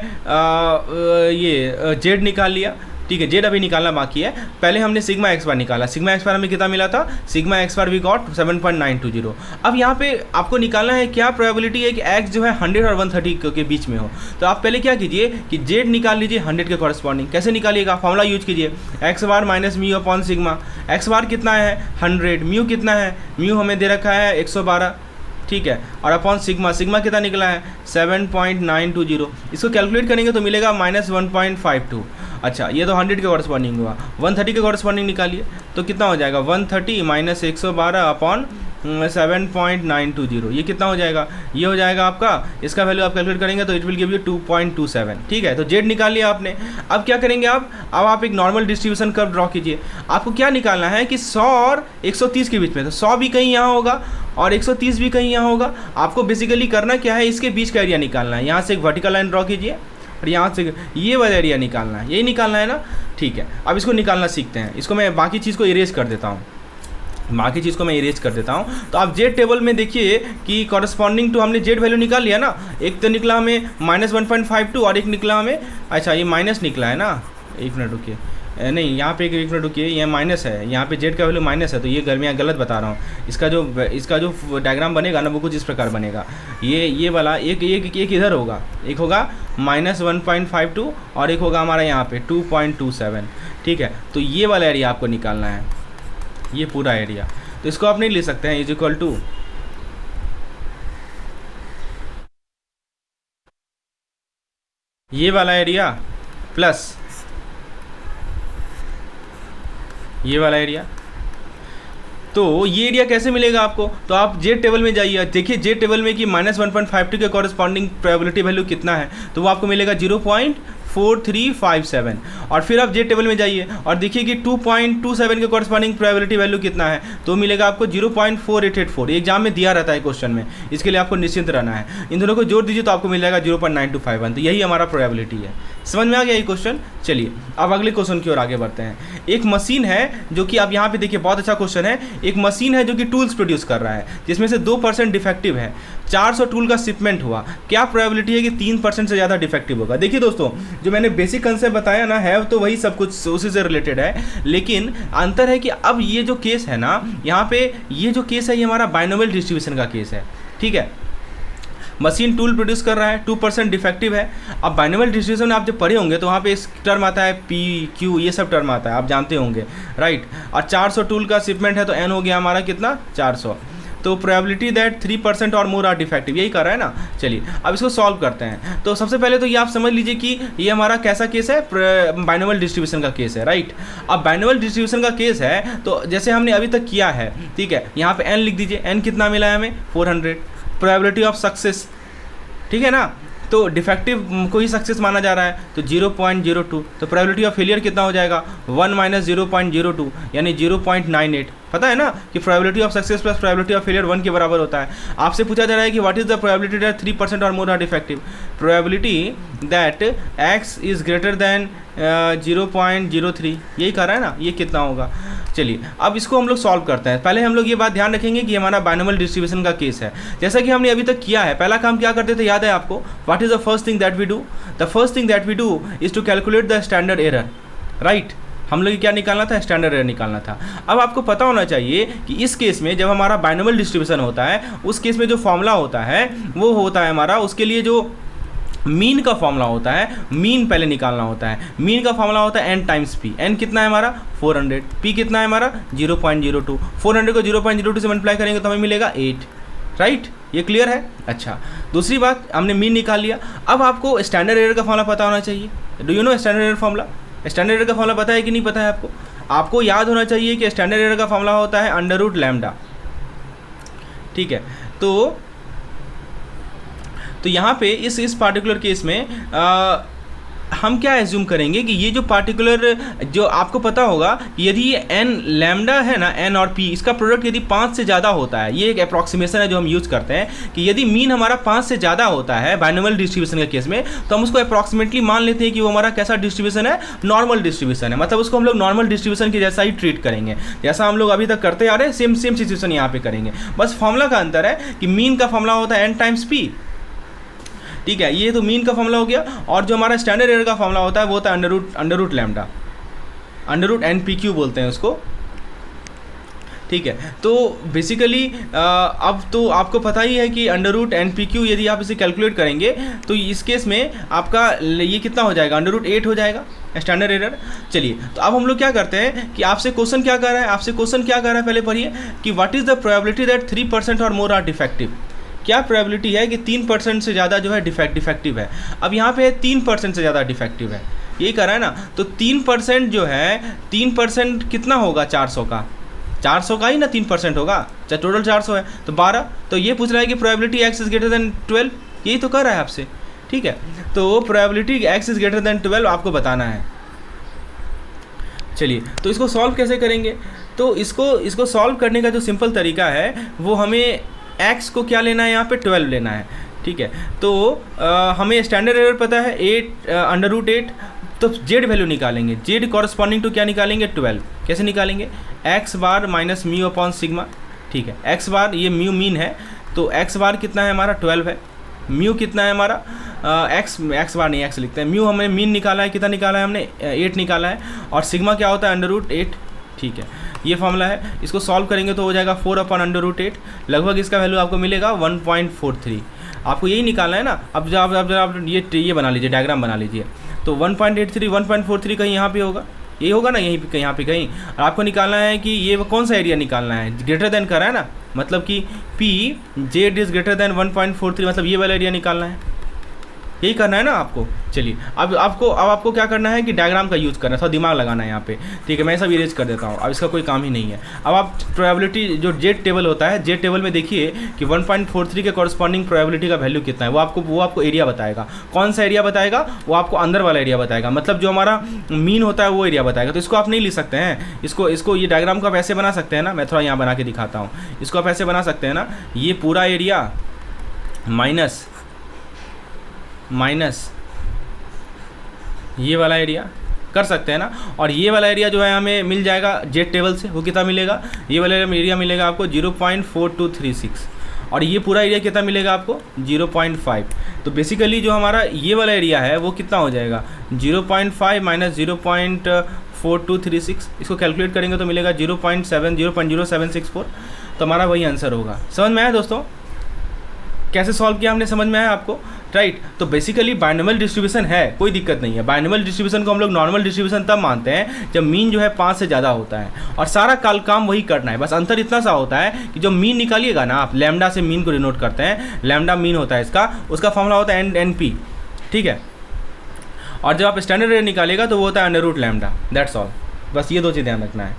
ये जेड निकाल लिया, ठीक है? जेड अभी निकालना बाकी है। पहले हमने सिग्मा एक्स बार निकाला। सिग्मा एक्स बार हमें कितना मिला था? Sigma x bar we got 7.920। अब यहाँ पे आपको निकालना है क्या प्रोबेबिलिटी है कि एक्स जो है 100 और 130 के बीच में हो। तो आप पहले क्या कीजिए कि जेड निकाल लीजिए 100 के कॉरस्पॉन्डिंग। कैसे निकालिएगा? फॉर्मूला यूज कीजिए, X bar minus mu upon sigma. X bar कितना है? 100। म्यू कितना है? म्यू हमें दे रखा है 112, ठीक है? और अपॉन सिग्मा कितना निकला है? 7.920। इसको कैलकुलेट करेंगे तो मिलेगा -1.52। अच्छा, ये तो 100 के कॉरस्पॉन्डिंग हुआ। 130 के कॉरस्पॉन्डिंग निकालिए तो कितना हो जाएगा? 130 माइनस 112 अपॉन 7.920, ये कितना हो जाएगा? ये हो जाएगा आपका, इसका वैल्यू आप कैलकुलेट करेंगे तो इट विल गिव यू 2.27, ठीक है? तो जेड निकाल लिया आपने। अब क्या करेंगे अब आप एक नॉर्मल डिस्ट्रीब्यूशन कर्व ड्रॉ कीजिए। आपको क्या निकालना है कि 100 और 130 के बीच में, तो 100 भी कहीं यहाँ होगा और 130 भी कहीं यहाँ होगा। आपको बेसिकली करना क्या है, इसके बीच का एरिया निकालना है। यहाँ से एक वर्टिकल लाइन ड्रॉ कीजिए और यहाँ से ये वाला एरिया निकालना है, यही निकालना है ना, ठीक है? अब इसको निकालना सीखते हैं। इसको मैं बाकी चीज़ को इरेज कर देता हूँ, तो आप जेड टेबल में देखिए कि कॉरस्पॉन्डिंग टू हमने जेड वैल्यू निकाल लिया ना। एक तो निकला हमें -1.52 और एक निकला हमें, अच्छा ये माइनस निकला है ना, एक मिनट रुकिए, नहीं यहाँ पे एक मिनट रुकिए, ये माइनस है, यहाँ पे जेड का वैल्यू माइनस है, तो ये मैं गलत बता रहा हूँ। इसका जो डायग्राम बनेगा ना वो कुछ इस प्रकार बनेगा। ये वाला एक इधर होगा, एक होगा -1.52 और एक होगा हमारा यहाँ पे 2.27, ठीक है? तो ये वाला एरिया आपको निकालना है, ये पूरा एरिया। तो इसको आप नहीं ले सकते हैं इज इक्वल टू ये वाला एरिया प्लस ये वाला एरिया। तो ये एरिया कैसे मिलेगा आपको? तो आप जेड टेबल में जाइए, देखिए जेड टेबल में कि -1.52 के कॉरस्पॉन्डिंग प्रोबेबिलिटी वैल्यू कितना है, तो वो आपको मिलेगा 0.4357। और फिर आप जेड टेबल में जाइए और देखिए कि 2.27 के कॉरस्पॉन्डिंग प्रोबेबिलिटी वैल्यू कितना है, तो मिलेगा आपको 0.4884। ये एग्जाम में दिया रहता है क्वेश्चन में, इसके लिए आपको निश्चिंत रहना है। इन दोनों को जोड़ दीजिए तो आपको मिल जाएगा 0.9251। तो यही हमारा प्रोबेबिलिटी है, समझ में आ गया ये क्वेश्चन। चलिए अब अगले क्वेश्चन की ओर आगे बढ़ते हैं। एक मशीन है जो कि आप यहाँ पे देखिए, बहुत अच्छा क्वेश्चन है। एक मशीन है जो कि टूल्स प्रोड्यूस कर रहा है, जिसमें से 2% डिफेक्टिव है। 400 टूल का शिपमेंट हुआ, क्या प्रोबेबिलिटी है कि 3% से ज़्यादा डिफेक्टिव होगा? देखिए दोस्तों, जो मैंने बेसिक कंसेप्ट बताया ना, है तो वही सब कुछ उसी से रिलेटेड है, लेकिन अंतर है कि अब ये जो केस है ना, यहाँ पे ये जो केस है ये हमारा बाइनोमियल डिस्ट्रीब्यूशन का केस है। ठीक है, मशीन टूल प्रोड्यूस कर रहा है, 2% डिफेक्टिव है। अब बाइनोमियल डिस्ट्रीब्यूशन आप जब पढ़े होंगे तो वहाँ पे इस टर्म आता है पी क्यू, ये सब टर्म आता है, आप जानते होंगे, राइट। और 400 टूल का शिपमेंट है तो एन हो गया हमारा कितना, 400। तो प्रोबेबिलिटी दैट 3% और मोर आर डिफेक्टिव, यही कर रहा है ना। चलिए अब इसको सॉल्व करते हैं। तो सबसे पहले तो ये आप समझ लीजिए कि ये हमारा कैसा केस है, बाइनोमियल डिस्ट्रीब्यूशन का केस है, राइट। अब बाइनोमियल डिस्ट्रीब्यूशन का केस है तो जैसे हमने अभी तक किया है, ठीक है, यहाँ पे एन लिख दीजिए। एन कितना मिला है हमें, 400। प्रोबेबिलिटी ऑफ सक्सेस, ठीक है ना, तो डिफेक्टिव को ही सक्सेस माना जा रहा है, तो 0.02। तो प्रोबेबिलिटी ऑफ फेलियर कितना हो जाएगा, 1 - 0.02 यानी 0.98। पता है ना कि probability of success plus probability of failure 1 के बराबर होता है। आपसे पूछा जा रहा है कि what is the probability that 3% और more are defective. Probability that x is greater than 0.03, यही कर रहा है ना, ये कितना होगा। चलिए अब इसको हम लोग सॉल्व करते हैं। पहले हम लोग ये बात ध्यान रखेंगे कि हमारा बाइनोमियल डिस्ट्रीब्यूशन का केस है। जैसा कि हमने अभी तक किया है, पहला काम क्या करते थे, याद है आपको, what is the first thing that we do? The first thing that we do is to calculate the standard error, right. हम लोग क्या निकालना था, स्टैंडर्ड एरर निकालना था। अब आपको पता होना चाहिए कि इस केस में जब हमारा बाइनोमियल डिस्ट्रीब्यूशन होता है, उस केस में जो फॉर्मूला होता है वो होता है हमारा, उसके लिए जो मीन का फॉर्मूला होता है, मीन पहले निकालना होता है। मीन का फॉर्मूला होता है n टाइम्स p। n कितना है हमारा, 400। p कितना है हमारा, 0.02। 400 को 0.02 से मल्टीप्लाई करेंगे तो हमें मिलेगा 8, राइट। ये क्लियर है। अच्छा, दूसरी बात, हमने मीन निकाल लिया। अब आपको स्टैंडर्ड एरर का फॉर्मूला पता होना चाहिए। Do you know standard error formula? Standard error का फॉर्मूला पता है कि नहीं पता है आपको? आपको याद होना चाहिए कि स्टैंडर्ड एरर का फॉर्मूला होता है अंडर रूट लैम्डा, ठीक है। तो यहाँ पे इस पार्टिकुलर केस में हम क्या एज्यूम करेंगे कि ये जो पार्टिकुलर, जो आपको पता होगा कि यदि ये एन लैम्डा है ना, एन और पी, इसका प्रोडक्ट यदि 5 से ज़्यादा होता है, ये एक अप्रॉक्सीमेशन है जो हम यूज़ करते हैं कि यदि मीन हमारा 5 से ज़्यादा होता है बाइनोमियल डिस्ट्रीब्यूशन के केस में, तो हम उसको अप्रॉक्सीमेटली मान लेते हैं कि वो हमारा कैसा डिस्ट्रीब्यूशन है, नॉर्मल डिस्ट्रीब्यूशन है। मतलब उसको हम लोग नॉर्मल डिस्ट्रीब्यूशन के जैसा ही ट्रीट करेंगे, जैसा हम लोग अभी तक करते आ रहे हैं, सेम सिचुएशन यहाँ पे करेंगे। बस फॉर्मूला का अंतर है कि मीन का फॉर्मूला होता है एन टाइम्स पी, ठीक है। ये तो मीन का फॉर्मूला हो गया। और जो हमारा स्टैंडर्ड एरर का फॉर्मूला होता है वो होता है under root lambda, under root NPQ बोलते हैं उसको, ठीक है। तो बेसिकली अब तो आपको पता ही है कि अंडर रूट NPQ यदि आप इसे कैलकुलेट करेंगे तो इस केस में आपका ये कितना हो जाएगा, अंडर रूट 8 हो जाएगा स्टैंडर्ड एरर। चलिए तो अब हम लोग क्या करते हैं कि आपसे क्वेश्चन क्या कर रहा है, पहले पढ़िए कि what is the probability that 3% और मोर आर डिफेक्टिव। क्या प्रोबेबिलिटी है कि 3% से ज़्यादा जो है डिफेक्टिव है। अब यहाँ पे 3% से ज़्यादा डिफेक्टिव है, यही कर रहा है ना। तो 3% जो है, 3% कितना होगा, 400 का, 400 का ही ना 3% होगा, चाहे टोटल 400 है तो 12। तो ये पूछ रहा है कि probability x is greater than 12, यही तो कर रहा है आपसे, ठीक है। तो probability x is greater than 12 आपको बताना है। चलिए तो इसको सॉल्व कैसे करेंगे? तो इसको सॉल्व करने का जो सिंपल तरीका है वो हमें x को क्या लेना है, यहाँ पे 12 लेना है, ठीक है। तो हमें स्टैंडर्ड एरर पता है 8 अंडर रूट 8, तो z वैल्यू निकालेंगे। z कॉरस्पॉन्डिंग टू क्या निकालेंगे, 12। कैसे निकालेंगे, x बार माइनस म्यू अपॉन सिग्मा, ठीक है। x बार ये म्यू मीन है, तो x बार कितना है हमारा, 12 है। म्यू कितना है हमारा, x बार नहीं, x लिखते हैं। म्यू हमें मीन निकाला है, कितना निकाला है हमने, 8 निकाला है। और सिग्मा क्या होता है, अंडर रूट 8, ठीक है। ये फॉर्मूला है, इसको सॉल्व करेंगे तो हो जाएगा 4 अपॉन अंडर रूट 8, लगभग इसका वैल्यू आपको मिलेगा 1.43। आपको यही निकालना है ना। अब जब आप ये बना लीजिए, डायग्राम बना लीजिए। तो 1.83 1.43 कहीं यहाँ पे होगा, यही होगा ना, यहीं पे यहाँ पे कहीं। और आपको निकालना है कि ये कौन सा एरिया निकालना है, ग्रेटर देन का है ना, मतलब कि P Z is greater than 1.43, मतलब ये वाला एरिया निकालना है, यही करना है ना आपको। चलिए अब आपको क्या करना है कि डायग्राम का यूज़ करना है, थोड़ा दिमाग लगाना है यहाँ पे, ठीक है। मैं सब इरेज कर देता हूँ, अब इसका कोई काम ही नहीं है। अब आप प्रोबेबिलिटी जो जेड टेबल होता है, जेड टेबल में देखिए कि 1.43 के कॉरस्पॉन्डिंग प्रोबेबिलिटी का वैल्यू कितना है, वो आपको एरिया बताएगा। कौन सा एरिया बताएगा, वो आपको अंदर वाला एरिया बताएगा, मतलब जो हमारा मीन होता है वो एरिया बताएगा। तो इसको आप नहीं लिख सकते हैं, इसको ये डायग्राम को आप ऐसे बना सकते हैं ना, मैं थोड़ा यहाँ बना के दिखाता हूँ। इसको आप ऐसे बना सकते हैं ना, ये पूरा एरिया माइनस ये वाला एरिया कर सकते हैं ना। और ये वाला एरिया जो है हमें मिल जाएगा जेड टेबल से, वो कितना मिलेगा, ये वाला एरिया मिलेगा आपको 0.4236 और ये पूरा एरिया कितना मिलेगा आपको 0.5। तो बेसिकली जो हमारा ये वाला एरिया है वो कितना हो जाएगा 0.5 माइनस 0.4236, इसको कैलकुलेट करेंगे तो मिलेगा 0.0764। तो हमारा वही आंसर होगा। समझ में आया दोस्तों कैसे सॉल्व किया हमने, समझ में आया आपको, राइट। तो बेसिकली बाइनोमियल डिस्ट्रीब्यूशन है, कोई दिक्कत नहीं है। बाइनोमियल डिस्ट्रीब्यूशन को हम लोग नॉर्मल डिस्ट्रीब्यूशन तब मानते हैं जब मीन जो है 5 से ज़्यादा होता है और सारा काम वही करना है। बस अंतर इतना सा होता है कि जो मीन निकालिएगा ना आप, लैम्डा से मीन को डिनोट करते हैं, लैम्डा मीन होता है इसका, उसका फॉर्मूला होता है NP, ठीक है। और जब आप स्टैंडर्ड एरर निकालेगा तो वो होता है under root lambda, that's all. बस ये 2 चीज़ ध्यान रखना है।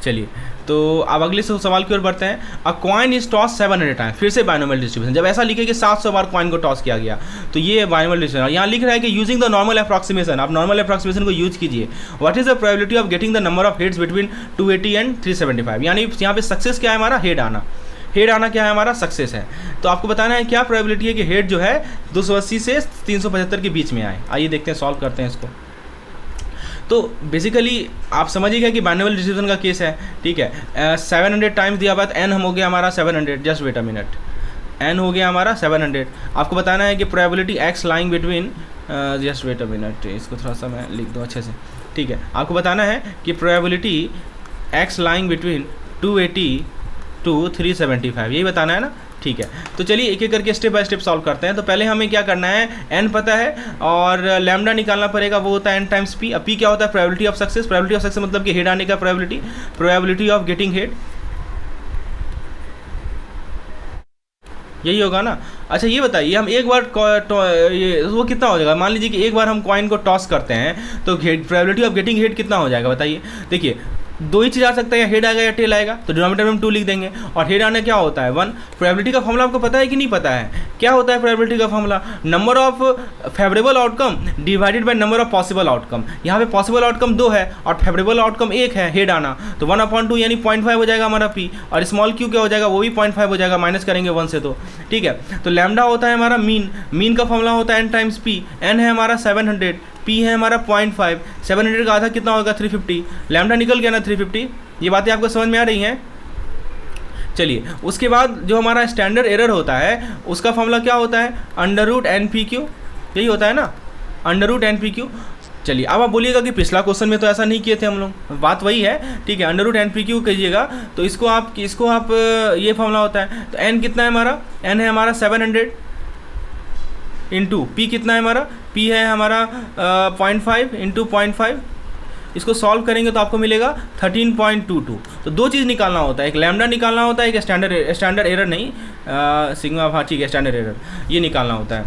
चलिए तो अब अगले सवाल की ओर बढ़ते हैं। अ कॉइन इज टॉस 700 टाइम, फिर से बाइनोमियल डिस्ट्रीब्यूशन। जब ऐसा लिखे कि 700 बार कॉइन को टॉस किया गया तो ये बाइनोमियल डिस्ट्रीब्यूशन। यहाँ लिख रहा है कि यूजिंग द नॉर्मल अप्रॉक्सीमेशन, आप नॉर्मल अप्रॉक्सीमेशन को यूज कीजिए। What is the probability of getting the number of heads between 280 and 375, यानी यहाँ पे सक्सेस क्या है हमारा, हेड आना। हेड आना क्या है हमारा, सक्सेस है। तो आपको बताना है क्या प्रोबेबिलिटी है कि हेड जो है 280 से 375 के बीच में आए। आइए देखते हैं, सॉल्व करते हैं इसको। तो बेसिकली आप समझिएगा कि बाइनोमियल डिस्ट्रीब्यूशन का केस है, ठीक है। 700 टाइम्स दिया बात n हम हो गया हमारा 700, just wait a minute, n हो गया हमारा 700। आपको बताना है कि probability x lying between, just wait a minute, इसको थोड़ा सा मैं लिख दूँ अच्छे से, ठीक है। आपको बताना है कि probability x lying between 280 to 375, यही बताना है ना, ठीक है। तो चलिए एक एक करके स्टेप बाय स्टेप सॉल्व करते हैं। तो पहले हमें क्या करना है, n पता है और लैम्डा निकालना पड़ेगा, वो होता है n टाइम्स p। अब p क्या होता है, probability of success. Probability of success मतलब कि हेड आने का probability, probability of getting head, यही होगा ना। अच्छा ये बताइए, हम एक बार वो कितना हो जाएगा, मान लीजिए कि एक बार हम कॉइन को टॉस करते हैं तो प्रोबेबिलिटी ऑफ गेटिंग हेड कितना हो जाएगा बताइए। देखिए 2 ही चीज़ आ सकता है, या हेड आएगा या टेल आएगा, तो डिनोमिनेटर में हम 2 लिख देंगे। और हेड आने क्या होता है 1। प्रोबेबिलिटी का फॉर्मूला आपको पता है कि नहीं पता है, क्या होता है प्रोबेबिलिटी का formula, number of favourable outcome divided by number of possible outcome. यहाँ पे पॉसिबल आउटकम 2 है और फेवरेबल आउटकम 1 है, हेड आना, तो 1/2 यानी 0.5 हो जाएगा हमारा p। और स्मॉल q क्या हो जाएगा, वो भी 0.5 हो जाएगा, माइनस करेंगे 1 से, तो ठीक है। तो लैम्डा होता है हमारा मीन, मीन का फॉर्मूला होता है n टाइम्स p, n है हमारा 700, p है हमारा 0.5, 700 का आधा कितना होगा 350, लैम्डा निकल गया ना 350। ये बातें आपको समझ में आ रही हैं। चलिए उसके बाद जो हमारा स्टैंडर्ड एरर होता है उसका फॉर्मूला क्या होता है, √NPQ, यही होता है ना, √NPQ। चलिए अब आप बोलिएगा कि पिछला क्वेश्चन में तो ऐसा नहीं किए थे हम लोग, बात वही है, ठीक है। √NPQ कहिएगा तो इसको आप ये फॉर्मूला होता है। तो n कितना है हमारा, n है हमारा 700 इंटू p कितना है हमारा, p है हमारा 0.5 इंटू 0.5। इसको सॉल्व करेंगे तो आपको मिलेगा 13.22। तो 2 चीज़ निकालना होता है, एक लैम्डा निकालना होता है, एक स्टैंडर्ड एरर नहीं, सिग्मा, हाँ ठीक है, स्टैंडर्ड एरर ये निकालना होता है,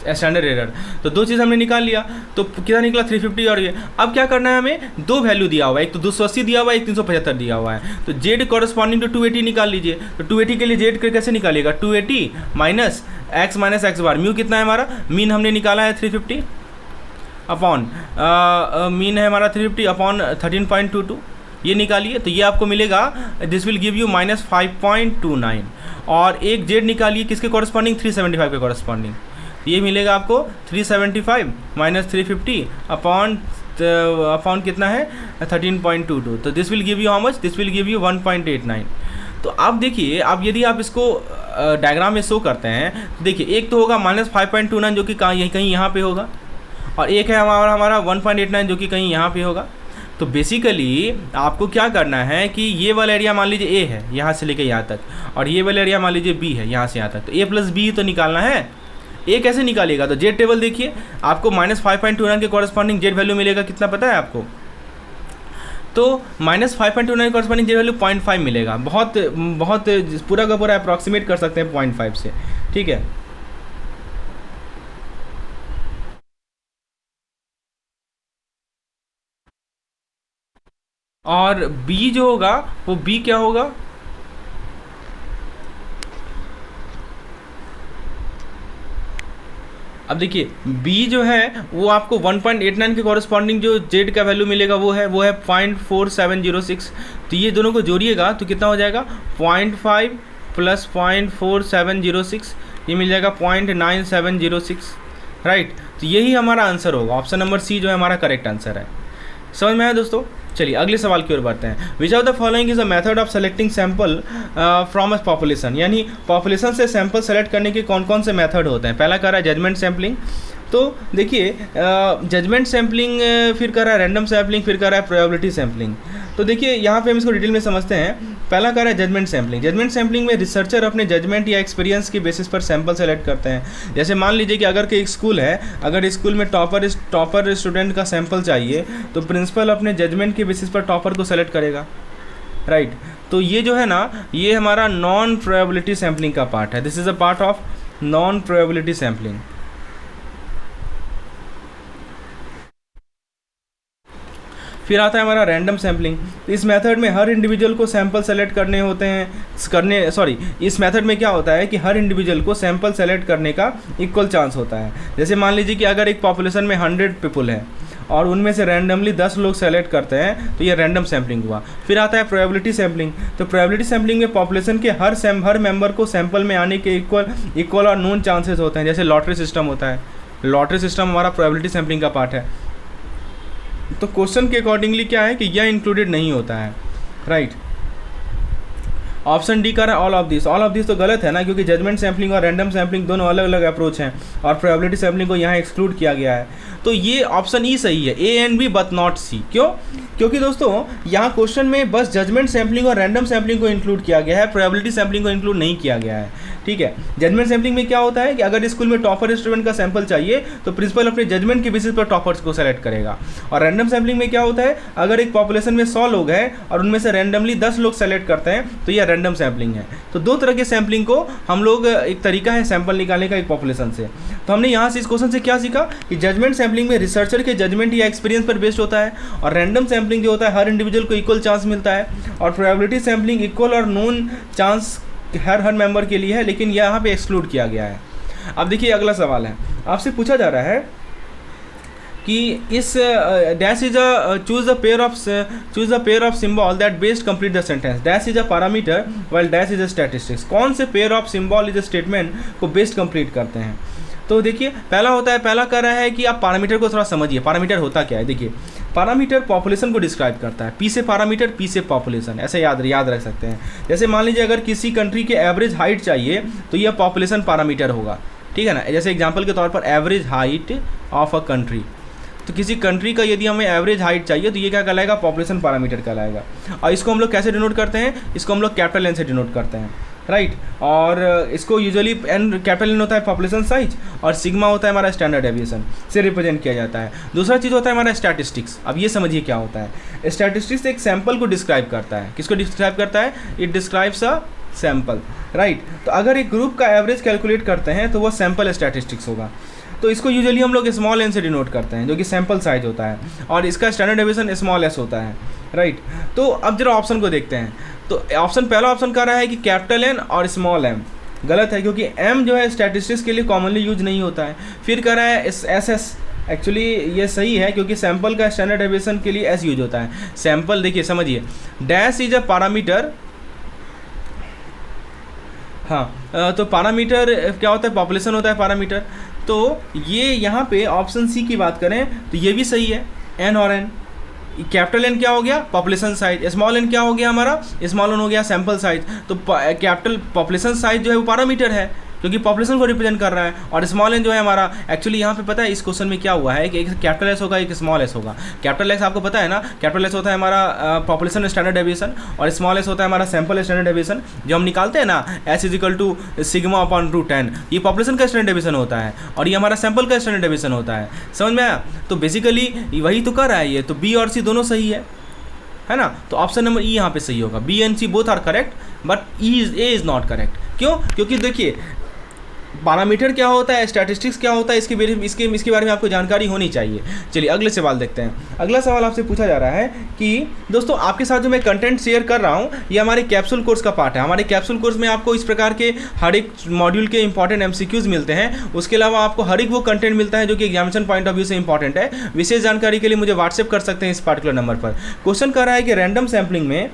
स्टैंडर्ड एरर। तो 2 चीज़ हमने निकाल लिया, तो कितना निकला 350 और ये। अब क्या करना है हमें, 2 वैल्यू दिया हुआ है, एक तो 280 दिया हुआ है, एक 375 दिया हुआ है। तो जेड कॉरस्पॉन्डिंग टू 280 निकाल लीजिए। तो 280 के लिए जेड कैसे निकालिएगा, 280 माइनस x बार, म्यू कितना है हमारा, मीन हमने निकाला है 350 अपॉन मीन है हमारा 350 अपॉन 13.22, ये निकालिए। तो ये आपको मिलेगा, दिस विल गिव यू -5.29। और एक जेड निकालिए किसके कॉरस्पॉन्डिंग, 375 के कॉरस्पॉन्डिंग, ये मिलेगा आपको 375 माइनस 350 अपॉन कितना है 13.22। तो this will give you how much, this will give you 1.89। तो आप देखिए, आप यदि आप इसको डायग्राम में शो करते हैं, देखिए एक तो होगा -5.29 जो कि कहीं यहाँ पे होगा, और एक है हमारा 1.89 जो कि कहीं यहाँ पे होगा। तो बेसिकली आपको क्या करना है कि ये वाला एरिया मान लीजिए a है, यहाँ से लेके यहाँ तक, और ये वाला एरिया मान लीजिए b है, यहाँ से यहाँ तक। तो a + b तो निकालना है। a कैसे निकालेगा, तो जेड टेबल देखिए, आपको -5.29 के कॉरस्पॉन्डिंग जेड वैल्यू मिलेगा, कितना पता है आपको, तो -5.29 के कॉरस्पॉन्डिंग जेड वैल्यू 0.5 मिलेगा। बहुत पूरा का पूरा अप्रॉक्सीमेट कर सकते हैं 0.5 से, ठीक है। और b जो होगा वो b क्या होगा, अब देखिए b जो है वो आपको 1.89 के कॉरस्पॉन्डिंग जो z का वैल्यू मिलेगा वो है 0.4706। तो ये दोनों को जोड़िएगा तो कितना हो जाएगा, 0.5 + 0.4706, ये मिल जाएगा 0.9706। राइट। तो यही हमारा आंसर होगा, ऑप्शन नंबर सी जो है हमारा करेक्ट आंसर है। समझ में आया दोस्तों? चलिए अगले सवाल की ओर बढ़ते हैं। विच of the following is a method of selecting sample from a population, यानी पॉपुलेशन से सैंपल सेलेक्ट करने के कौन कौन से मेथड होते हैं। पहला कह रहा है जजमेंट सैम्पलिंग, तो देखिए जजमेंट सैम्पलिंग, फिर कर रहा है रैंडम सैम्पलिंग, फिर कर रहा है प्रोबेबिलिटी सैम्पलिंग। तो देखिए यहाँ पे हम इसको डिटेल में समझते हैं। पहला कर रहा है जजमेंट सैम्पलिंग। जजमेंट सैम्पलिंग में रिसर्चर अपने जजमेंट या एक्सपीरियंस की बेसिस पर सैंपल सेलेक्ट करते हैं। जैसे मान लीजिए कि अगर कोई स्कूल है, अगर स्कूल में टॉपर स्टूडेंट का सैंपल चाहिए, तो प्रिंसिपल अपने जजमेंट के बेसिस पर टॉपर को सेलेक्ट करेगा, राइट। तो ये जो है ना, ये हमारा नॉन प्रोबेबिलिटी सैम्पलिंग का पार्ट है। This is a part of non probability sampling. फिर आता है हमारा रैंडम सैम्पलिंग। इस मेथड में हर इंडिविजुअल को सैंपल सेलेक्ट करने होते हैं, इस मेथड में क्या होता है कि हर इंडिविजुअल को सैंपल सेलेक्ट करने का इक्वल चांस होता है। जैसे मान लीजिए कि अगर एक पॉपुलेशन में 100 पीपल है और उनमें से रैंडमली 10 लोग सेलेक्ट करते हैं, तो ये रैंडम सैम्पलिंग हुआ। फिर आता है प्रोबेबिलिटी सैम्पलिंग। तो प्रोबेबिलिटी सैम्पलिंग में पॉपुलेशन के हर मेंबर को सैंपल में आने के इक्वल और नोन चांसेस होते हैं। जैसे लॉटरी सिस्टम होता है, लॉटरी सिस्टम हमारा प्रोबेबिलिटी सैम्पलिंग का पार्ट है। तो क्वेश्चन के अकॉर्डिंगली क्या है कि यह इंक्लूडेड नहीं होता है, राइट। ऑप्शन डी का है all of this. All of this तो गलत है ना, क्योंकि जजमेंट सैम्पलिंग और रैंडम सैम्पलिंग दोनों अलग अलग अप्रोच हैं और प्रोबेबिलिटी सैम्पलिंग को यहाँ एक्सक्लूड किया गया है। तो ये ऑप्शन ई सही है, A and B but not C. क्यों? क्योंकि दोस्तों यहाँ क्वेश्चन में बस जजमेंट सैम्पलिंग और रैंडम सैम्पलिंग को इंक्लूड किया गया है, प्रोबेबिलिटी सैम्पलिंग को इंक्लूड नहीं किया गया है, ठीक है। जजमेंट सैम्पलिंग में क्या होता है कि अगर स्कूल में टॉपर स्टूडेंट का सैंपल चाहिए तो प्रिंसिपल अपने जजमेंट के बेसिस पर टॉपर्स को सेलेक्ट करेगा। और रैंडम सैम्पलिंग में क्या होता है, अगर एक पॉपुलेशन में 100 लोग हैं और उनमें से रैंडमली 10 लोग सेलेक्ट करते हैं, तो यह रैंडम सैम्पलिंग है। तो दो तरह के सैम्पलिंग को हम लोग, एक तरीका है सैंपल निकालने का एक पॉपुलेशन से। तो हमने यहाँ से इस क्वेश्चन से क्या सीखा कि जजमेंट सैम्पलिंग में रिसर्चर के जजमेंट या एक्सपीरियंस पर बेस्ड होता है, और रैंडम सैम्पलिंग जो होता है हर इंडिविजुअल को इक्वल चांस मिलता है, और प्रोबेबिलिटी सैम्पलिंग इक्वल और नोन चांस हर मेंबर के लिए है, लेकिन यहाँ पे एक्सक्लूड किया गया है। अब देखिए अगला सवाल है, आपसे पूछा जा रहा है कि इस dash is a choose the pair of symbol that best complete the sentence. Dash is a parameter while dash is a statistics. कौन से pair of symbol is a statement को बेस्ट कंप्लीट करते हैं? तो देखिए पहला कह रहा है कि आप पैरामीटर को थोड़ा समझिए। पैरामीटर होता क्या है? देखिए पैरामीटर पॉपुलेशन को डिस्क्राइब करता है। पी से पैरामीटर, पी से पॉपुलेशन, ऐसे याद रख सकते हैं। जैसे मान लीजिए अगर किसी कंट्री के एवरेज हाइट चाहिए तो यह पॉपुलेशन पैरामीटर होगा, ठीक है ना। जैसे एग्जांपल के तौर पर average height of a country, तो किसी कंट्री का यदि हमें एवरेज हाइट चाहिए तो ये क्या कहलाएगा? पॉपुलेशन पैरामीटर कहलाएगा। और इसको हम लोग कैसे डिनोट करते हैं? इसको हम लोग कैपिटल एन से डिनोट करते हैं, राइट। और इसको यूजुअली एन, कैपिटल एन होता है पॉपुलेशन साइज, और सिग्मा होता है हमारा स्टैंडर्ड डेविएशन से रिप्रेजेंट किया जाता है। दूसरा चीज़ होता है हमारा स्टैटिस्टिक्स। अब ये समझिए क्या होता है। स्टैटिस्टिक्स एक सैंपल को डिस्क्राइब करता है। किसको डिस्क्राइब करता है? It describes a sample, right. तो अगर एक ग्रुप का एवरेज कैलकुलेट करते हैं तो वो सैंपल स्टैटिस्टिक्स होगा। तो इसको यूजुअली हम लोग स्मॉल एन से डिनोट करते हैं, जो कि सैंपल साइज होता है, और इसका स्टैंडर्ड डेविएशन स्मॉल एस होता है, राइट। तो अब जरा ऑप्शन को देखते हैं। तो पहला ऑप्शन कह रहा है कि कैपिटल एन और स्मॉल एम। गलत है, क्योंकि एम जो है स्टैटिस्टिक्स के लिए कॉमनली यूज नहीं होता है। फिर कह रहा है एस एस। एक्चुअली ये सही है, क्योंकि सैंपल का स्टैंडर्ड डेविएशन के लिए एस यूज होता है। सैंपल देखिए समझिए, डैश इज अ पैरामीटर। हाँ, तो पैरामीटर क्या होता है? पॉपुलेशन होता है पैरामीटर। तो ये यहाँ पे ऑप्शन सी की बात करें तो ये भी सही है, एन और एन। कैपिटल एन क्या हो गया? Population size. स्मॉल एन क्या हो गया हमारा? स्मॉल एन हो गया सैंपल साइज। तो कैपिटल पॉपुलेशन साइज जो है वो पैरामीटर है, क्योंकि पॉपुलेशन को रिप्रेजेंट कर रहा है, और स्मॉल एन जो है हमारा, एक्चुअली यहाँ पे पता है इस क्वेश्चन में क्या हुआ है कि एक कैपिटल एस होगा, एक स्मॉल एस होगा। कैपिटल एस आपको पता है ना, कैपिटल एस होता है हमारा पॉपुलेशन स्टैंडर्ड डेविएशन, और स्मॉल एस होता है हमारा सैंपल स्टैंडर्ड डेविएशन। जो हम निकालते हैं ना, S is equal to sigma upon root N, ये पॉपुलेशन का स्टैंडर्ड डेविएशन होता है, और ये हमारा सैंपल का स्टैंडर्ड डेविएशन होता है। समझ में आया? तो बेसिकली वही तो कर रहा है ये। तो बी और सी दोनों सही है ना। तो ऑप्शन नंबर ई यहाँ पे सही होगा। B and C both are correct, but A is not correct. क्यों? क्योंकि देखिए पैरामीटर क्या होता है, स्टैटिस्टिक्स क्या होता है, इसके बारे में आपको जानकारी होनी चाहिए। चलिए अगले सवाल देखते हैं। अगला सवाल आपसे पूछा जा रहा है कि दोस्तों आपके साथ जो मैं कंटेंट शेयर कर रहा हूँ ये हमारे कैप्सूल कोर्स का पार्ट है। हमारे कैप्सूल कोर्स में आपको इस प्रकार के हर एक मॉड्यूल के इंपॉर्टेंट एमसीक्यूज मिलते हैं। उसके अलावा आपको हर एक वो कंटेंट मिलता है जो कि एग्जामिनेशन पॉइंट ऑफ व्यू से इंपॉर्टेंट है। विशेष जानकारी के लिए मुझे व्हाट्सएप कर सकते हैं इस पार्टिकुलर नंबर पर। क्वेश्चन कर रहा है कि रैंडम सैम्पलिंग में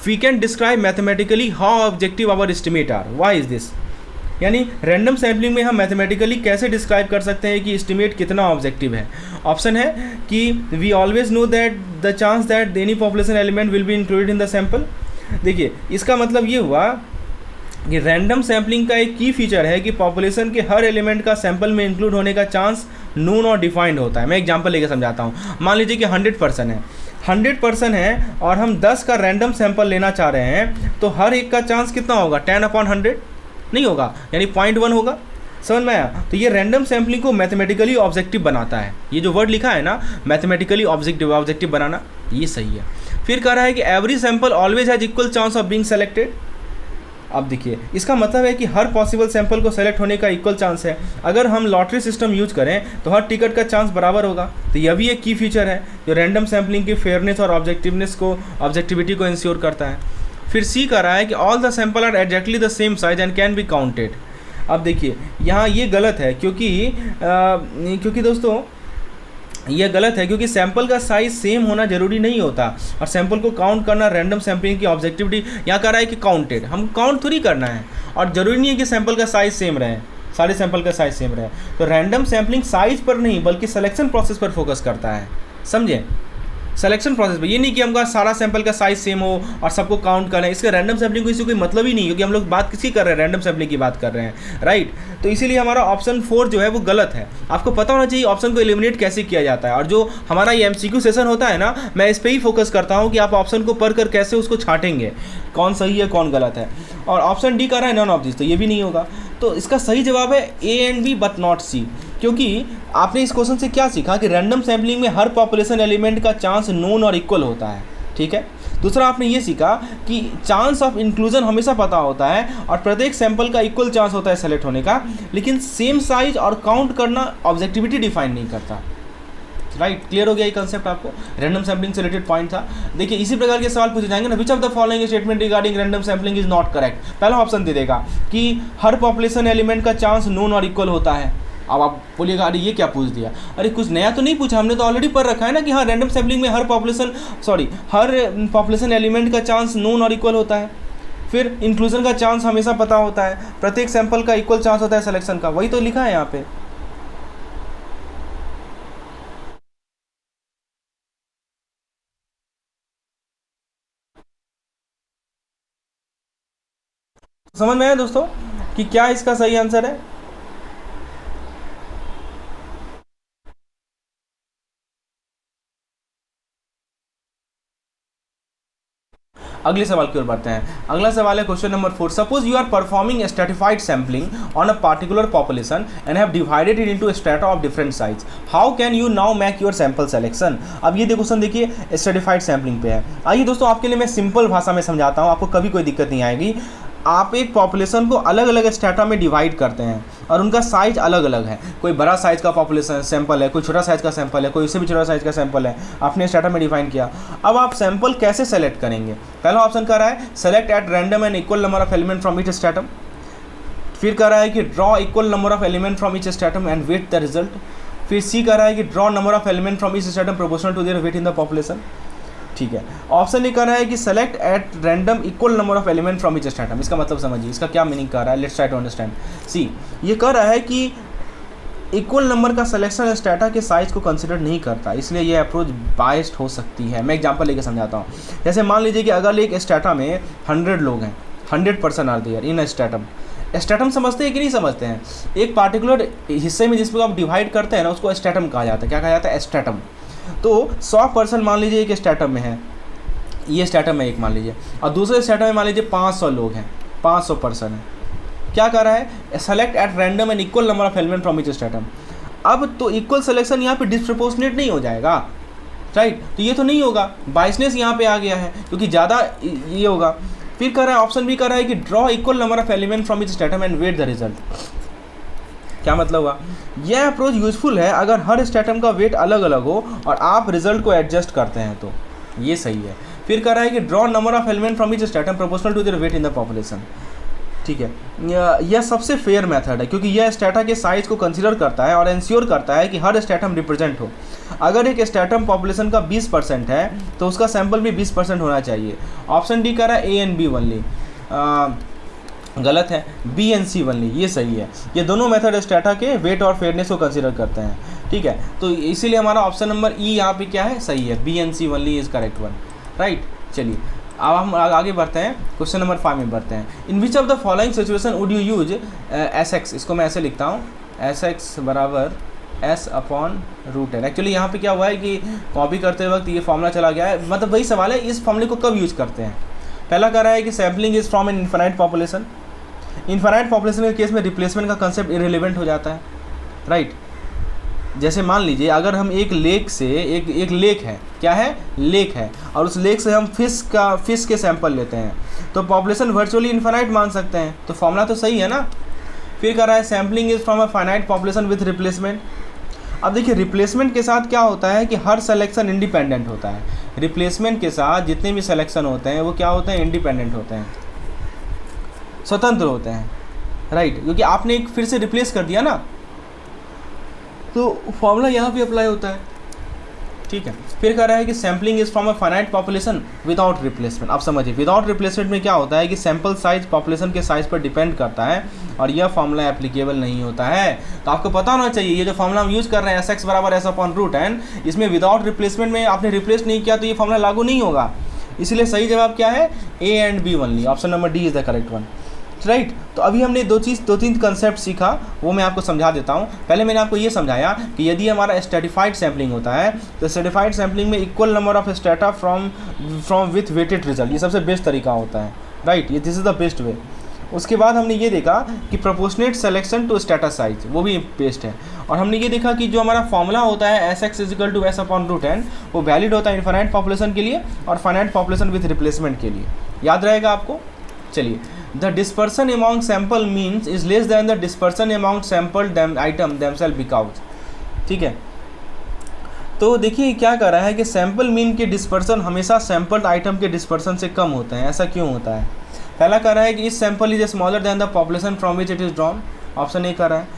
we can describe mathematically how objective our estimate are, why is this. यानी रैंडम सैम्पलिंग में हम मैथमेटिकली कैसे डिस्क्राइब कर सकते हैं कि एस्टिमेट कितना ऑब्जेक्टिव है। ऑप्शन है कि we always know that the chance that any population element will be included in the sample. देखिए इसका मतलब ये हुआ कि रैंडम सैम्पलिंग का एक की फीचर है कि पॉपुलेशन के हर एलिमेंट का सैंपल में इंक्लूड होने का चांस नोन और डिफाइंड होता है। मैं एग्जांपल लेके समझाता हूँ। मान लीजिए कि 100% है, 100% है और हम 10 का रैंडम सैंपल लेना चाह रहे हैं, तो हर एक का चांस कितना होगा, 10/100 नहीं होगा, यानी 0.1 होगा। समझ में आया? तो ये रैंडम सैम्पलिंग को मैथमेटिकली ऑब्जेक्टिव बनाता है। ये जो वर्ड लिखा है ना, मैथमेटिकली ऑब्जेक्टिव बनाना, ये सही है। फिर कह रहा है कि every sample always has equal chance of being selected. अब देखिए इसका मतलब है कि हर पॉसिबल सैंपल को सेलेक्ट होने का इक्वल चांस है। अगर हम लॉटरी सिस्टम यूज करें तो हर टिकट का चांस बराबर होगा। तो यह भी एक की फीचर है जो रैंडम सैम्पलिंग की फेयरनेस और ऑब्जेक्टिविटी को इंश्योर करता है। फिर सी कह रहा है कि all the sample are exactly the same size and can be counted. अब देखिए यहाँ ये गलत है, क्योंकि दोस्तों यह गलत है, क्योंकि सैंपल का साइज सेम होना जरूरी नहीं होता और सैंपल को काउंट करना रैंडम सैम्पलिंग की ऑब्जेक्टिविटी। यहाँ कह रहा है कि काउंटेड, हम काउंट थोड़ी करना है और ज़रूरी नहीं है कि सैंपल का साइज सेम रहे, सारे सैंपल का साइज सेम रहे। तो रैंडम सैम्पलिंग साइज पर नहीं बल्कि सिलेक्शन प्रोसेस पर फोकस करता है। समझे? सिलेक्शन प्रोसेस पे, ये नहीं कि हमका सारा सैंपल का साइज सेम हो और सबको काउंट करें। इसका रैंडम सैम्पलिंग को इससे कोई मतलब ही नहीं, क्योंकि हम लोग बात किसकी कर रहे हैं, रैंडम सैम्पलिंग की बात कर रहे हैं, राइट। तो इसीलिए हमारा ऑप्शन 4 जो है वो गलत है। आपको पता होना चाहिए ऑप्शन को एलिमिनेट कैसे किया जाता है। और जो हमारा ये MCQ सेशन होता है ना, मैं इस पर ही फोकस करता हूँ कि आप ऑप्शन को पढ़कर कैसे उसको छाटेंगे, कौन सही है कौन गलत है। और ऑप्शन डी कर रहा है नॉन ऑफ दिस, तो ये भी नहीं होगा। तो इसका सही जवाब है A and B but not C, क्योंकि आपने इस क्वेश्चन से क्या सीखा कि रैंडम सैम्पलिंग में हर पॉपुलेशन एलिमेंट का चांस नोन और इक्वल होता है। ठीक है। दूसरा आपने ये सीखा कि चांस ऑफ इंक्लूजन हमेशा पता होता है और प्रत्येक सैंपल का इक्वल चांस होता है सेलेक्ट होने का, लेकिन सेम साइज और काउंट करना ऑब्जेक्टिविटी डिफाइन नहीं करता। राइट, क्लियर हो गया ये कंसेप्ट आपको? रैंडम सैम्पलिंग से रिलेटेड पॉइंट था। देखिए इसी प्रकार के सवाल पूछे जाएंगे ना, विच of the following statement regarding random sampling is not correct. पहला ऑप्शन दे देगा कि हर पॉपुलेशन एलिमेंट का चांस नोन और इक्वल होता है। अब आप बोलिएगा अरे ये क्या पूछ दिया, अरे कुछ नया तो नहीं पूछा, हमने तो ऑलरेडी पढ़ रखा है ना कि हाँ रैंडम सैम्पलिंग में हर पॉपुलेशन एलिमेंट का चांस नोन और इक्वल होता है। फिर इंक्लूजन का चांस हमेशा पता होता है, प्रत्येक सैंपल का इक्वल चांस होता है सिलेक्शन का, वही तो लिखा है यहाँ पे। समझ में आया दोस्तों कि क्या इसका सही आंसर है? अगले सवाल की ओर बढ़ते हैं। अगला सवाल है question number 4। Suppose you are performing stratified sampling on a particular population and have divided it into strata of different size, how can you now make your sample selection. अब ये क्वेश्चन देखिए स्ट्रैटिफाइड सैम्पलिंग पे है। आइए दोस्तों आपके लिए मैं सिंपल भाषा में समझाता हूँ, आपको कभी कोई दिक्कत नहीं आएगी। आप एक पॉपुलेशन को अलग अलग स्ट्रैटा में डिवाइड करते हैं और उनका साइज अलग अलग है। कोई बड़ा साइज का पॉपुलेशन सैंपल है, कोई छोटा साइज का सैंपल है, कोई उससे भी छोटा साइज का सैंपल है, आपने स्ट्रैटा में डिफाइन किया। अब आप सैंपल कैसे सेलेक्ट करेंगे? पहला ऑप्शन कह रहा है select at random and equal number of element from each stratum. फिर कह रहा है कि draw equal number of element from each stratum and weight the result. फिर सी कह रहा है कि draw number of element from each stratum proportional to their weight in the population. ठीक है। ऑप्शन ए कर रहा है कि select at random equal number of element from each stratum. इसका मतलब समझिए, इसका क्या मीनिंग कर रहा है, लेट्स ट्राई टू अंडरस्टैंड। सी ये कह रहा है कि इक्वल नंबर का सिलेक्शन स्ट्रैटा के साइज को कंसिडर नहीं करता, इसलिए ये अप्रोच बायस्ड हो सकती है। मैं एग्जांपल लेके समझाता हूँ। जैसे मान लीजिए कि अगर एक स्ट्रैटा में 100 लोग हैं, 100% are there in stratum. Stratum समझते हैं कि नहीं समझते हैं? एक पार्टिकुलर हिस्से में जिसको आप डिवाइड करते हैं ना, उसको स्ट्रैटम कहा जाता है। क्या कहा जाता है? स्ट्रैटम। तो 100% मान लीजिए एक स्ट्रैटम में है, ये स्ट्रैटम में एक मान लीजिए, और दूसरे स्ट्रैटम में मान लीजिए 500 लोग हैं, 500 पर्सन है। क्या कर रहा है? Select at random and equal number of element from each stratum. अब तो इक्वल सिलेक्शन यहाँ पे डिस्प्रपोर्शनेट नहीं हो जाएगा, राइट? तो ये तो नहीं होगा, बाइसनेस यहाँ पे आ गया है क्योंकि ज़्यादा ये होगा। फिर कर रहा है ऑप्शन भी कर रहा है कि draw equal number of element from each stratum and weight the result. क्या मतलब हुआ? यह अप्रोच यूजफुल है अगर हर स्ट्रैटम का वेट अलग अलग हो और आप रिजल्ट को एडजस्ट करते हैं, तो ये सही है। फिर कह रहा है कि draw number of element from each stratum proportional to their weight in the population. ठीक है, यह सबसे फेयर मेथड है क्योंकि यह स्ट्रैटा के साइज को कंसीडर करता है और इंश्योर करता है कि हर स्ट्रैटम रिप्रेजेंट हो। अगर एक स्ट्रैटम पॉपुलेशन का 20% है तो उसका सैंपल भी 20% होना चाहिए। ऑप्शन डी कह रहा है A and B ओनली। गलत है, बी एंड सी ओनली, ये सही है। ये दोनों मेथड स्ट्रैटा के वेट और फेयरनेस को कंसीडर करते हैं, ठीक है। तो इसीलिए हमारा ऑप्शन नंबर ई यहाँ पे क्या है, सही है, B and C only is correct one, right. चलिए अब हम आगे बढ़ते हैं, क्वेश्चन नंबर 5 में बढ़ते हैं। In which of the following situation would you use S X, इसको मैं ऐसे लिखता हूँ, एस एक्स बराबर S upon root N. Actually यहाँ पे क्या हुआ है कि कॉपी करते वक्त ये फॉर्मूला चला गया है, मतलब वही सवाल है, इस फॉर्मूले को कब यूज करते हैं। पहला कह रहा है कि sampling is from an infinite population. Infinite population के केस में रिप्लेसमेंट का कंसेप्ट इरेलीवेंट हो जाता है, राइट। जैसे मान लीजिए अगर हम एक लेक से एक लेक है, क्या है, लेक है, और उस लेक से हम फिश के सैंपल लेते हैं, तो पॉपुलेशन वर्चुअली इन्फाइनाइट मान सकते हैं, तो फॉर्मूला तो सही है ना। फिर कह रहा है sampling is from a finite population with replacement. अब देखिए रिप्लेसमेंट के साथ क्या होता है कि हर सिलेक्शन इंडिपेंडेंट होता है। रिप्लेसमेंट के साथ जितने भी सिलेक्शन होते हैं वो क्या होते हैं, इंडिपेंडेंट होते हैं, स्वतंत्र होते हैं, राइट, क्योंकि आपने एक फिर से रिप्लेस कर दिया ना, तो फॉर्मूला यहाँ पे अप्लाई होता है, ठीक है। फिर कह रहा है कि sampling is from a finite population without replacement. अब समझिए विदाउट रिप्लेसमेंट में क्या होता है कि सैंपल साइज पॉपुलेशन के साइज पर डिपेंड करता है और यह फॉर्मूला एप्लीकेबल नहीं होता है। तो आपको पता होना चाहिए ये जो फॉर्मूला हम यूज़ कर रहे हैं एस एक्स बराबर एस अपॉन रूट एन, इसमें विदाउट रिप्लेसमेंट में आपने रिप्लेस नहीं किया तो ये फॉर्मूला लागू नहीं होगा। इसलिए सही जवाब क्या है, A and B only, option number D is the correct one, right. तो अभी हमने दो तीन कंसेप्ट सीखा, वो मैं आपको समझा देता हूँ। पहले मैंने आपको ये समझाया कि यदि हमारा स्ट्रेटिफाइड सैम्पलिंग होता है तो स्ट्रेटिफाइड सैम्पलिंग में equal number of strata from with weighted result, ये सबसे बेस्ट तरीका होता है, राइट, ये this is the best way. उसके बाद हमने ये देखा कि proportionate selection to strata size, वो भी बेस्ट है। और हमने ये देखा कि जो हमारा फॉर्मूला होता है S X is equal to S upon root N, वो वैलिड होता है इनफाइनाइट पॉपुलेशन के लिए और फाइनाइट पॉपुलेशन विथ रिप्लेसमेंट के लिए, याद रहेगा आपको। चलिए, the dispersion among sample means is less than the dispersion among sampled item themselves because, ठीक है। तो देखिए क्या कर रहा है कि सैम्पल मीन के डिस्पर्सन हमेशा सैम्पल्ड आइटम के डिस्पर्सन से कम होते हैं, ऐसा क्यों होता है। पहला कर रहा है कि इस sample is smaller than the population from which it is drawn, option A कर रहा है।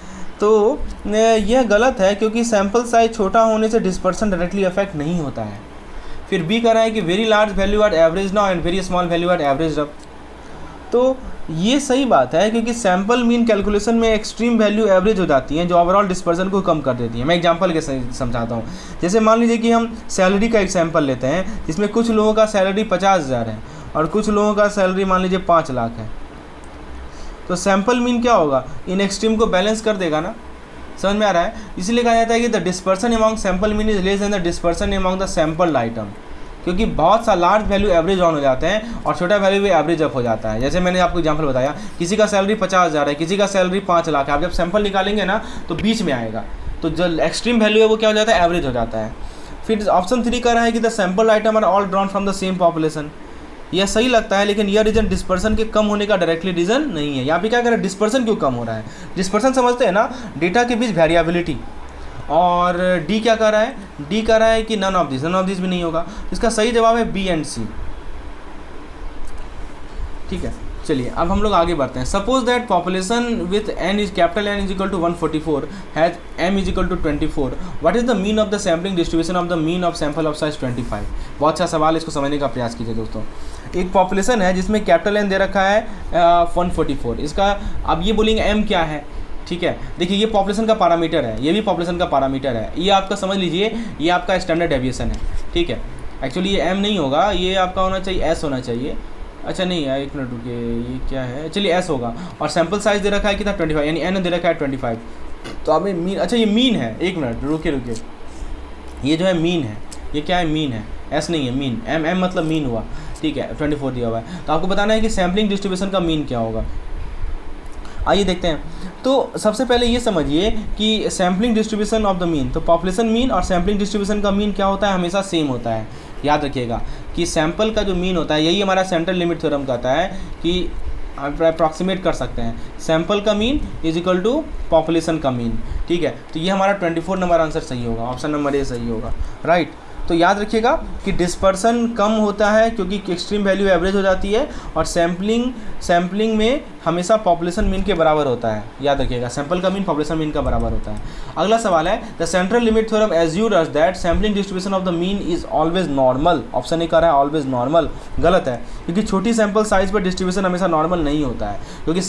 तो यह गलत है क्योंकि सैम्पल साइज छोटा होने से डिस्पर्सन डायरेक्टली अफेक्ट नहीं होता है। फिर बी कर रहा है कि very large value are average now and very small value are average up. तो ये सही बात है क्योंकि सैम्पल मीन कैलकुलेशन में एक्सट्रीम वैल्यू एवरेज हो जाती हैं जो ओवरऑल डिस्पर्सन को कम कर देती है। मैं एग्जांपल के समझाता हूँ। जैसे मान लीजिए कि हम सैलरी का एग्जांपल लेते हैं, जिसमें कुछ लोगों का सैलरी 50,000 है और कुछ लोगों का सैलरी मान लीजिए 5 लाख है। तो सैम्पल मीन क्या होगा, इन एक्सट्रीम को बैलेंस कर देगा ना, समझ में आ रहा है। इसलिए कहा जाता है कि the dispersion among sample mean is less than the dispersion among the sampled item, क्योंकि बहुत सा लार्ज वैल्यू एवरेज ऑन हो जाते हैं और छोटा वैल्यू भी एवरेज अप हो जाता है। जैसे मैंने आपको एग्जांपल बताया, किसी का सैलरी 50,000 है, किसी का सैलरी 5 लाख है। आप जब सैंपल निकालेंगे ना तो बीच में आएगा, तो जो एक्सट्रीम वैल्यू है वो क्या हो जाता है, एवरेज हो जाता है। फिर ऑप्शन 3 कह रहा है कि the sample item are all drawn from the same population. यह सही लगता है, लेकिन यह रीजन डिस्पर्सन के कम होने का डायरेक्टली रीजन नहीं है। यहाँ पे क्या कह रहा है, डिस्पर्सन क्यों कम हो रहा है। डिस्पर्सन समझते हैं ना, डेटा के बीच वेरिएबिलिटी। और डी क्या कर रहा है, डी कह रहा है कि नन ऑफ दिस भी नहीं होगा। इसका सही जवाब है बी एंड सी, ठीक है। चलिए अब हम लोग आगे बढ़ते हैं। Suppose that population with N is capital N is equal to 144 has M is equal to 24, what is the mean of the sampling distribution of the mean of sample of size 25। बहुत अच्छा सवाल, इसको समझने का प्रयास कीजिए दोस्तों। एक पॉपुलेशन है जिसमें कैपिटल एन दे रखा है 144, इसका अब ये बोलेंगे एम क्या है, ठीक है। देखिए ये पॉपुलेशन का पैरामीटर है, ये भी पॉपुलेशन का पैरामीटर है। ये आपका समझ लीजिए, ये आपका स्टैंडर्ड डेविएशन है, ठीक है। एक्चुअली ये एम नहीं होगा, ये आपका होना चाहिए एस होना चाहिए। अच्छा नहीं, एक मिनट रुकिए, ये क्या है, चलिए एस होगा। और सैम्पल साइज दे रखा है कितना 25, यानी एन दे रखा है 25। तो अब मीन, अच्छा ये मीन है, एक मिनट रुकिए, ये जो है मीन है, ये क्या है, मीन है, एस नहीं है, मीन। एम मतलब मीन हुआ, ठीक है। 24 दिया हुआ है, तो आपको बताना है कि सैम्पलिंग डिस्ट्रीब्यूशन का मीन क्या होगा। आइए देखते हैं। तो सबसे पहले ये समझिए कि sampling distribution of the mean, तो पॉपुलेशन मीन और सैम्पलिंग डिस्ट्रीब्यूशन का मीन क्या होता है, हमेशा सेम होता है। याद रखिएगा कि सैंपल का जो मीन होता है, यही हमारा सेंट्रल लिमिट थ्योरम कहता है कि अप्रॉक्सीमेट कर सकते हैं, सैंपल का mean is equal to population का मीन, ठीक है। तो ये हमारा 24 नंबर आंसर सही होगा, ऑप्शन नंबर ए सही होगा, राइट। तो याद रखिएगा कि डिस्पर्सन कम होता है क्योंकि एक्सट्रीम वैल्यू एवरेज हो जाती है, और सैम्पलिंग में हमेशा पॉपुलेशन मीन के बराबर होता है। याद रखिएगा, सैंपल का मीन पॉपुलेशन मीन का बराबर होता है। अगला सवाल है, the central limit theorem assures that sampling distribution of the mean is always normal. Option A कह रहा है ऑलवेज नॉर्मल, गलत है, क्योंकि छोटी सैंपल साइज पर डिस्ट्रीब्यूशन हमेशा नॉर्मल नहीं होता है, क्योंकि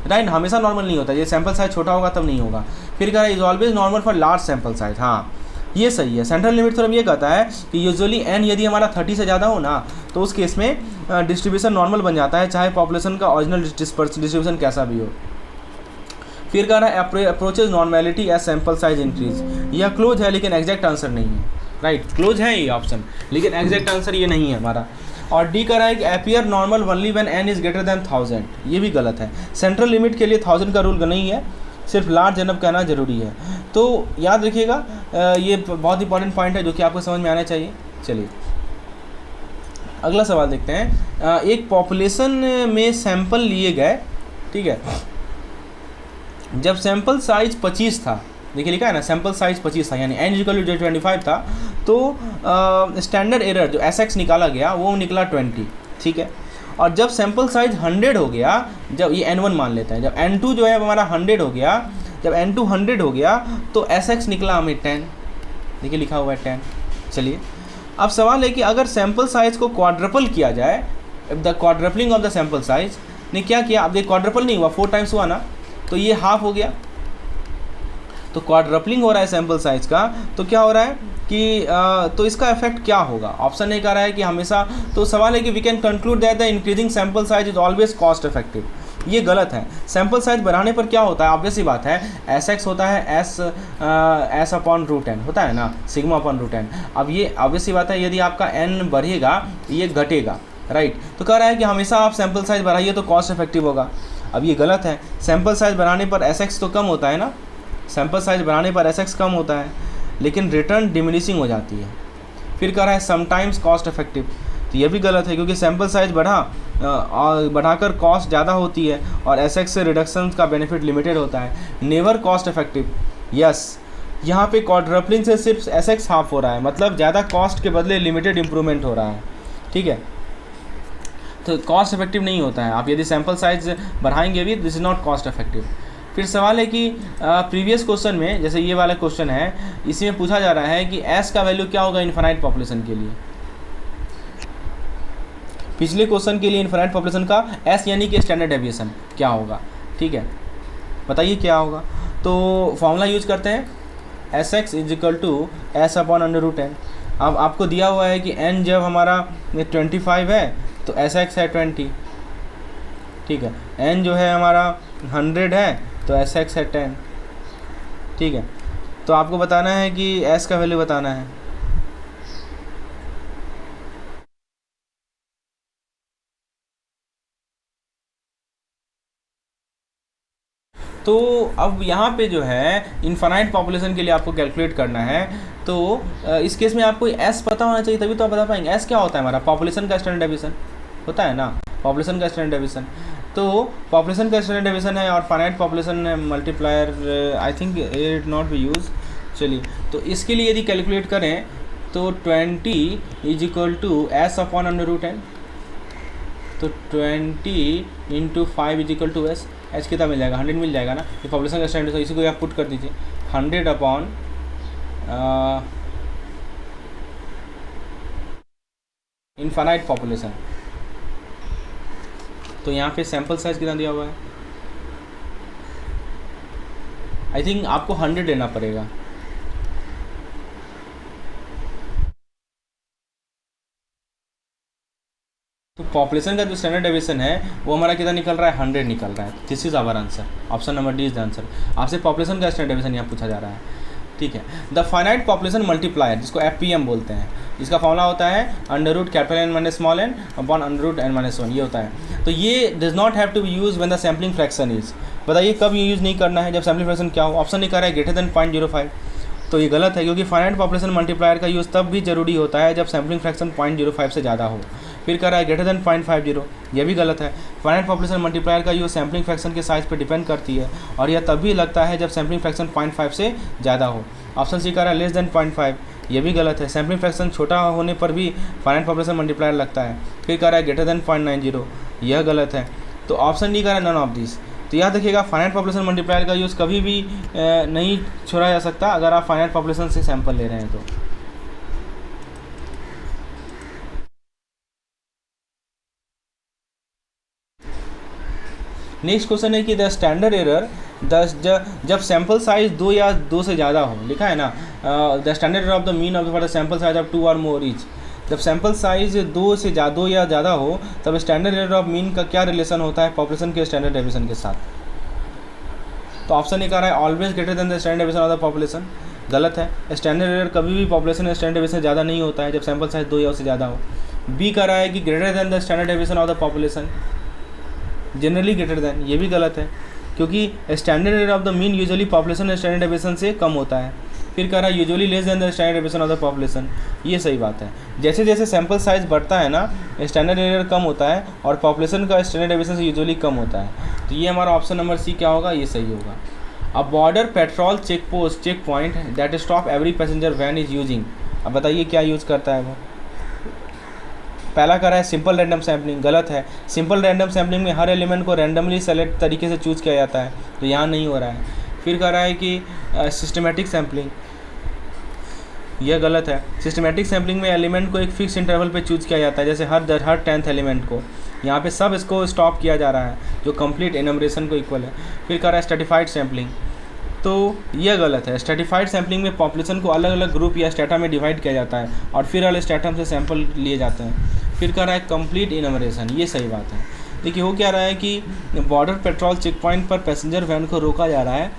राइट हमेशा नॉर्मल नहीं होता है, ये सैंपल साइज छोटा होगा तब नहीं होगा। फिर कह रहा है is always normal for large sample size, हाँ ये सही है। सेंट्रल लिमिट थ्योरम ये कहता है कि यूजुअली एन यदि हमारा 30 से ज़्यादा हो ना, तो उस केस में डिस्ट्रीब्यूशन नॉर्मल बन जाता है, चाहे पॉपुलेशन का ओरिजिनल डिस्ट्रीब्यूशन कैसा भी हो। फिर कह रहा है approaches normality as sample size increase. यह क्लोज है लेकिन एग्जैक्ट आंसर नहीं है, राइट क्लोज है ये ऑप्शन, लेकिन एग्जैक्ट आंसर ये नहीं है हमारा। और डी कह रहा है कि appear normal only when an is greater than 1000, ये भी गलत है। सेंट्रल लिमिट के लिए 1000 का रूल नहीं है, सिर्फ लार्ज एनफ कहना जरूरी है। तो याद रखिएगा, ये बहुत इंपॉर्टेंट पॉइंट है जो कि आपको समझ में आना चाहिए। चलिए अगला सवाल देखते हैं। एक पॉपुलेशन में सैंपल लिए गए, ठीक है, जब सैंपल साइज 25 था, देखिए लिखा है ना सैंपल साइज 25 था, यानी एन इक्वल टू 25 था, तो स्टैंडर्ड एरर जो एसएक्स निकाला गया वो निकला 20, ठीक है। और जब सैंपल साइज 100 हो गया, जब ये n1 मान लेते हैं, जब n2 जो है हमारा 100 हो गया, जब n2 100 हो गया तो sx निकला हमें 10, देखिए लिखा हुआ है 10। चलिए अब सवाल है कि अगर सैंपल साइज को क्वाड्रपल किया जाए, the quadrupling of the sample size ने क्या किया, अब देखिए क्वाड्रपल नहीं हुआ, 4 टाइम्स हुआ ना, तो ये हाफ हो गया, तो क्वाड्रपलिंग हो रहा है सैंपल साइज का, तो क्या हो रहा है कि तो इसका इफेक्ट क्या होगा। ऑप्शन ए कह रहा है कि हमेशा, तो सवाल है कि we can conclude that the increasing sample size is always cost effective, ये गलत है। सैंपल साइज बढ़ाने पर क्या होता है, ऑब्वियस सी बात है, एस एक्स होता है एस अपॉन रूट एन होता है ना, सिग्मा अपॉन रूट एन। अब ये ऑब्वियस सी बात है, यदि आपका एन बढ़ेगा ये घटेगा, राइट। तो कह रहा है कि हमेशा आप सैंपल साइज बढ़ाइए तो कॉस्ट इफेक्टिव होगा। अब ये गलत है, सैंपल साइज बढ़ाने पर एस एक्स तो कम होता है ना, सैंपल साइज बढ़ाने पर एस एक्स कम होता है, लेकिन रिटर्न डिमिनिशिंग हो जाती है। फिर कह रहा है समटाइम्स कॉस्ट इफेक्टिव, तो ये भी गलत है, क्योंकि सैंपल साइज बढ़ाकर कॉस्ट ज़्यादा होती है और एस एक्स से रिडक्शन का बेनिफिट लिमिटेड होता है। नेवर कॉस्ट इफेक्टिव, यस, यहाँ पे क्वाड्रपलिंग से सिर्फ एस एक्स हाफ हो रहा है, मतलब ज़्यादा कॉस्ट के बदले लिमिटेड इंप्रूवमेंट हो रहा है, ठीक है, तो कॉस्ट इफेक्टिव नहीं होता है। आप यदि सैंपल साइज बढ़ाएंगे भी, this is not cost effective. फिर सवाल है कि प्रीवियस क्वेश्चन में, जैसे ये वाला क्वेश्चन है, इसी में पूछा जा रहा है कि एस का वैल्यू क्या होगा इनफाइनाइट पॉपुलेशन के लिए। पिछले क्वेश्चन के लिए इनफाइनाइट पॉपुलेशन का एस यानी कि स्टैंडर्ड डेविएशन क्या होगा, ठीक है, बताइए क्या होगा। तो फॉर्मूला यूज करते हैं, S X is equal to S upon under root N. अब आपको दिया हुआ है कि एन जब हमारा 25 है तो एस एक्स है 20, ठीक है, एन जो है हमारा 100 है तो एस एक्स है 10, ठीक है। तो आपको बताना है कि एस का वैल्यू बताना है। तो अब यहाँ पे जो है इनफाइनाइट पॉपुलेशन के लिए आपको कैलकुलेट करना है, तो इस केस में आपको एस पता होना चाहिए, तभी तो आप बता पाएंगे। एस क्या होता है हमारा, पॉपुलेशन का स्टैंडर्ड डेविएशन होता है ना, पॉपुलेशन का स्टैंडर्ड डेविएशन। तो पॉपुलेशन का स्टैंडर्ड डेविएशन है और finite population multiplier, I think it not be use. चलिए तो इसके लिए यदि कैलकुलेट करें तो 20 is equal to S upon under root N, तो 20 into 5 is equal to S, H कितना मिल जाएगा, 100 मिल जाएगा ना, ये पॉपुलेशन का स्टैंडर्ड, तो इसी को आप पुट कर दीजिए 100 अपॉन इनफाइनाइट पॉपुलेशन। तो यहाँ पे सैंपल साइज कितना दिया हुआ है, आई थिंक आपको 100 लेना पड़ेगा। तो पॉपुलेशन का जो स्टैंडर्ड डेविएशन है वो हमारा कितना निकल रहा है, 100 निकल रहा है। This is our answer, option number D is the answer. आपसे पॉपुलेशन का स्टैंडर्ड डेविएशन यहाँ पूछा जा रहा है, ठीक है। द फाइनाइट पॉपुलेशन मल्टीप्लायर, जिसको FPM बोलते हैं, इसका फॉर्मूला होता है under root capital N minus small n upon under root N minus 1, ये होता है। तो ये does not have to be use when the sampling fraction is, बताइए कब ये यूज़ नहीं करना है, जब सैम्पलिंग फ्रैक्शन क्या हो। ऑप्शन नहीं कर रहा है ग्रेटर देन 0.05, तो ये गलत है, क्योंकि फाइनाइट पॉपुलेशन मल्टीप्लायर का यूज़ तब भी जरूरी होता है जब सैम्पलिंग फ्रैक्शन 0.05 से ज़्यादा हो। फिर कह रहा है ग्रेटर देन 0.50, यह भी गलत है। फाइनाइट पॉपुलेशन मल्टीप्लायर का यूज़ सैम्पलिंग फ्रैक्शन के साइज पर डिपेंड करती है और यह तभी लगता है जब सैम्पलिंग फ्रैक्शन 0.5 से ज़्यादा हो। ऑप्शन सी कह रहा है लेस देन 0.5, ये भी गलत है। सैम्पलिंग फ्रैक्शन छोटा होने पर भी फाइनाइट पॉपुलेशन मल्टीप्लायर लगता है। फिर कह रहा है ग्रेटर देन 0.90, यह गलत है। तो ऑप्शन डी कह रहा है नन ऑफ दिस। तो याद रखिएगा फाइनाइट पॉपुलेशन मल्टीप्लायर का यूज़ कभी भी नहीं छोड़ा जा सकता अगर आप फाइनाइट पॉपुलेशन से सैंपल ले रहे हैं तो। नेक्स्ट क्वेश्चन है कि द स्टैंडर्ड एरर जब सैंपल साइज 2 या 2 से ज़्यादा हो, लिखा है ना, the standard error of the mean of the sample size of 2 और मोर ईच। जब सैंपल साइज 2 या ज़्यादा हो तब स्टैंडर्ड एरर ऑफ मीन का क्या रिलेशन होता है पॉपुलेशन के स्टैंडर्ड डेविएशन के साथ। तो ऑप्शन ए कह रहा है always greater than the standard deviation of the population, गलत है। स्टैंडर्ड एरर कभी भी पॉपुलेशन स्टैंडर्ड डेविएशन से ज़्यादा नहीं होता है जब सैंपल साइज 2 या उससे ज़्यादा हो। बी कह रहा है कि greater than the standard deviation of the population, generally greater than, ये भी गलत है क्योंकि standard error of the mean usually population standard deviation से कम होता है। फिर कह रहा है usually less than the standard deviation of the population, ये सही बात है। जैसे जैसे सैंपल साइज बढ़ता है ना स्टैंडर्ड एरर कम होता है और पॉपुलेशन का स्टैंडर्ड डेविएशन से यूजुअली कम होता है। तो ये हमारा ऑप्शन नंबर सी क्या होगा, ये सही होगा। A border patrol check point that stop every passenger van is using, अब बताइए क्या यूज़ करता है वो। पहला कह रहा है सिंपल रैंडम सैम्पलिंग, गलत है। सिंपल रैंडम सैम्पलिंग में हर एलिमेंट को रैंडमली सेलेक्ट तरीके से चूज़ किया जाता है, तो यहाँ नहीं हो रहा है। फिर कह रहा है कि सिस्टमेटिक सैम्पलिंग, यह गलत है। सिस्टमेटिक सैम्पलिंग में एलिमेंट को एक फिक्स इंटरवल पे चूज़ किया जाता है, जैसे हर 10th एलिमेंट को। यहाँ पे सब इसको स्टॉप किया जा रहा है जो कंप्लीट एनुमरेशन को इक्वल है। फिर कह रहा है स्ट्रैटिफाइड सैम्पलिंग, तो यह गलत है। स्ट्रैटिफाइड सैम्पलिंग में पॉपुलेशन को अलग अलग ग्रुप या स्टेटा में डिवाइड किया जाता है और फिर अलग स्टेटम से सैंपल लिए जाते हैं। फिर कह रहा है कंप्लीट इनमरेशन, ये सही बात है। देखिए हो क्या रहा है कि बॉर्डर पेट्रोल चेक पॉइंट पर पैसेंजर वैन को रोका जा रहा है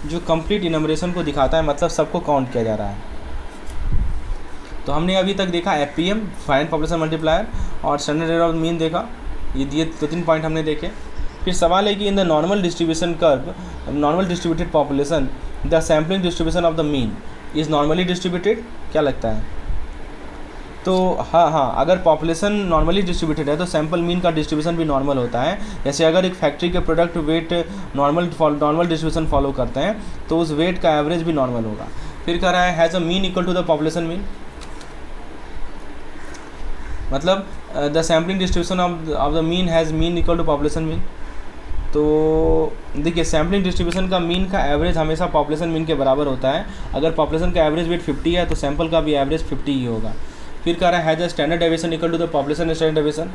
जो कंप्लीट इनमरेशन को दिखाता है, मतलब सबको काउंट किया जा रहा है। तो हमने अभी तक देखा एफपीएम फाइनाइट पॉपुलेशन मल्टीप्लायर और स्टैंडर्ड एरर ऑफ मीन देखा, ये 2-3 पॉइंट हमने देखे। फिर सवाल है कि in the normal distribution curve, normal distributed population, the sampling distribution of the mean is normally distributed, क्या लगता है। तो हाँ, अगर पॉपुलेशन नॉर्मली डिस्ट्रीब्यूटेड है तो सैम्पल मीन का डिस्ट्रीब्यूशन भी नॉर्मल होता है। जैसे अगर एक फैक्ट्री के product weight normal distribution follow करते हैं तो उस वेट का एवरेज भी नॉर्मल होगा। फिर कह रहा है has a mean equal to the population mean, मतलब the sampling distribution of the mean has mean equal to population mean. तो देखिए सैम्पलिंग डिस्ट्रीब्यूशन का मीन का एवरेज हमेशा पॉपुलेशन मीन के बराबर होता है। अगर पॉपुलेशन का एवरेज वेट 50 है तो सैंपल का भी एवरेज 50 ही होगा। फिर कह रहा है has a standard deviation equal to the population standard deviation,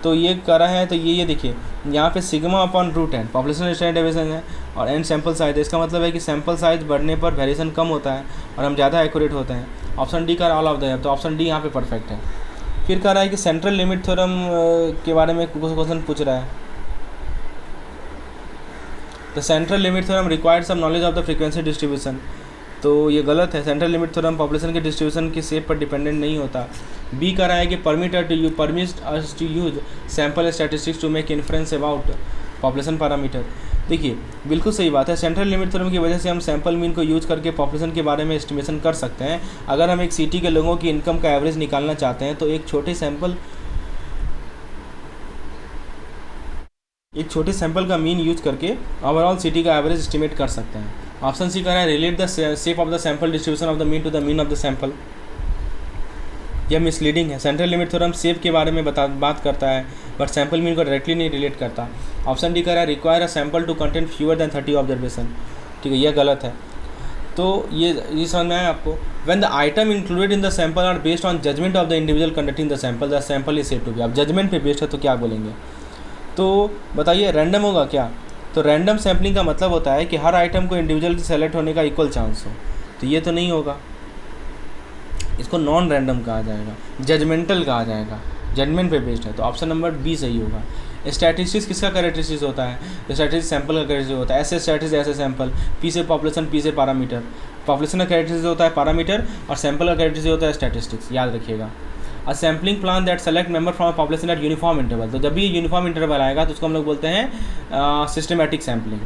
तो ये कह रहा है, तो ये देखिए यहाँ पे sigma upon √n population standard deviation है और n सैंपल साइज है। इसका मतलब है कि सैंपल साइज बढ़ने पर वेरिएशन कम होता है और हम ज़्यादा एक्यूरेट होते हैं। ऑप्शन डी का ऑल ऑफ द, तो ऑप्शन डी यहाँ पे परफेक्ट है। फिर कह रहा है कि सेंट्रल लिमिट थ्योरम के बारे में क्वेश्चन पूछ रहा है। The central limit theorem required some knowledge of the frequency distribution, तो ये गलत है। सेंट्रल लिमिट थ्योरम पॉपुलेशन के डिस्ट्रीब्यूशन की शेप पर डिपेंडेंट नहीं होता। बी कह रहा है कि permit us to use sample statistics to make inference about population parameter. देखिए बिल्कुल सही बात है, सेंट्रल लिमिट थ्योरम की वजह से हम सैम्पल मीन को यूज करके पॉपुलेशन के बारे में एस्टिमेशन कर सकते हैं। अगर हम एक सिटी के लोगों की इनकम का एवरेज निकालना चाहते हैं तो एक छोटे सैंपल का मीन यूज करके ओवरऑल सिटी का एवरेज एस्टिमेट कर सकते हैं। ऑप्शन सी कह रहा है relate the shape of the sample distribution of the mean to the mean of the sample, यह मिसलीडिंग है। सेंट्रल लिमिट थ्योरम शेप के बारे में बात करता है बट सैंपल मीन को डायरेक्टली नहीं रिलेट करता। ऑप्शन डी कह रहा है require a sample to content fewer than 30 observation, ठीक है, यह गलत है। तो ये समझ में आया आपको। When the item included in the sample are based on judgment of the individual conducting the sample is said to be, अब जजमेंट पे बेस्ड है तो क्या बोलेंगे। तो बताइए रैंडम होगा क्या, तो रैंडम सैम्पलिंग का मतलब होता है कि हर आइटम को इंडिविजुअल सेलेक्ट होने का इक्वल चांस हो, तो ये तो नहीं होगा, इसको नॉन रैंडम कहा जाएगा, जजमेंटल कहा जाएगा, जजमेंट पे बेस्ड है। तो ऑप्शन नंबर बी सही होगा। स्टैटिस्टिक्स किसका कैरेक्टरिस्टिक्स होता है, स्टैटिस्टिक्स सैंपल का कैरेक्टरिस्टिक्स होता है। ऐसे स्टैटिस्टिक्स ऐसे सैंपल, पी से पॉपुलेशन, पी से पैरामीटर। पॉपुलेशन का कैरेक्टरिस्टिक्स होता है पैरामीटर और सैंपल का कैरेक्टरिस्टिक्स होता है स्टैटिस्टिक्स, याद रखिएगा। A sampling plan that select member from population at uniform interval, तो जब भी यूनिफॉर्म इंटरवल आएगा तो उसको हम लोग बोलते हैं सिस्टमेटिक सैम्पलिंग,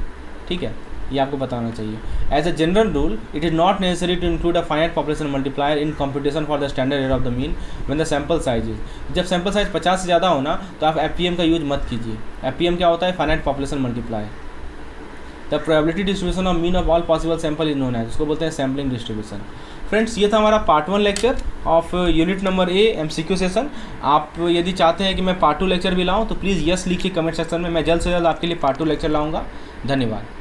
ठीक है, ये आपको बताना चाहिए। As a general rule it is not necessary to include a finite population multiplier in computation for the standard error of the mean when the sample size is, जब सैंपल साइज 50 से ज़्यादा होना तो आप एफपीएम का use मत कीजिए। FPM क्या होता है, finite population multiplier. The probability distribution of mean of all possible sample is known as, उसको बोलते हैं सैम्पलिंग डिस्ट्रीब्यूशन। फ्रेंड्स, ये था हमारा part 1 lecture of unit number A MCQ session. आप यदि चाहते हैं कि मैं पार्ट 2 लेक्चर भी लाऊं तो प्लीज़ यस लिखिए कमेंट सेक्शन में, मैं जल्द से जल्द आपके लिए पार्ट 2 लेक्चर लाऊंगा। धन्यवाद।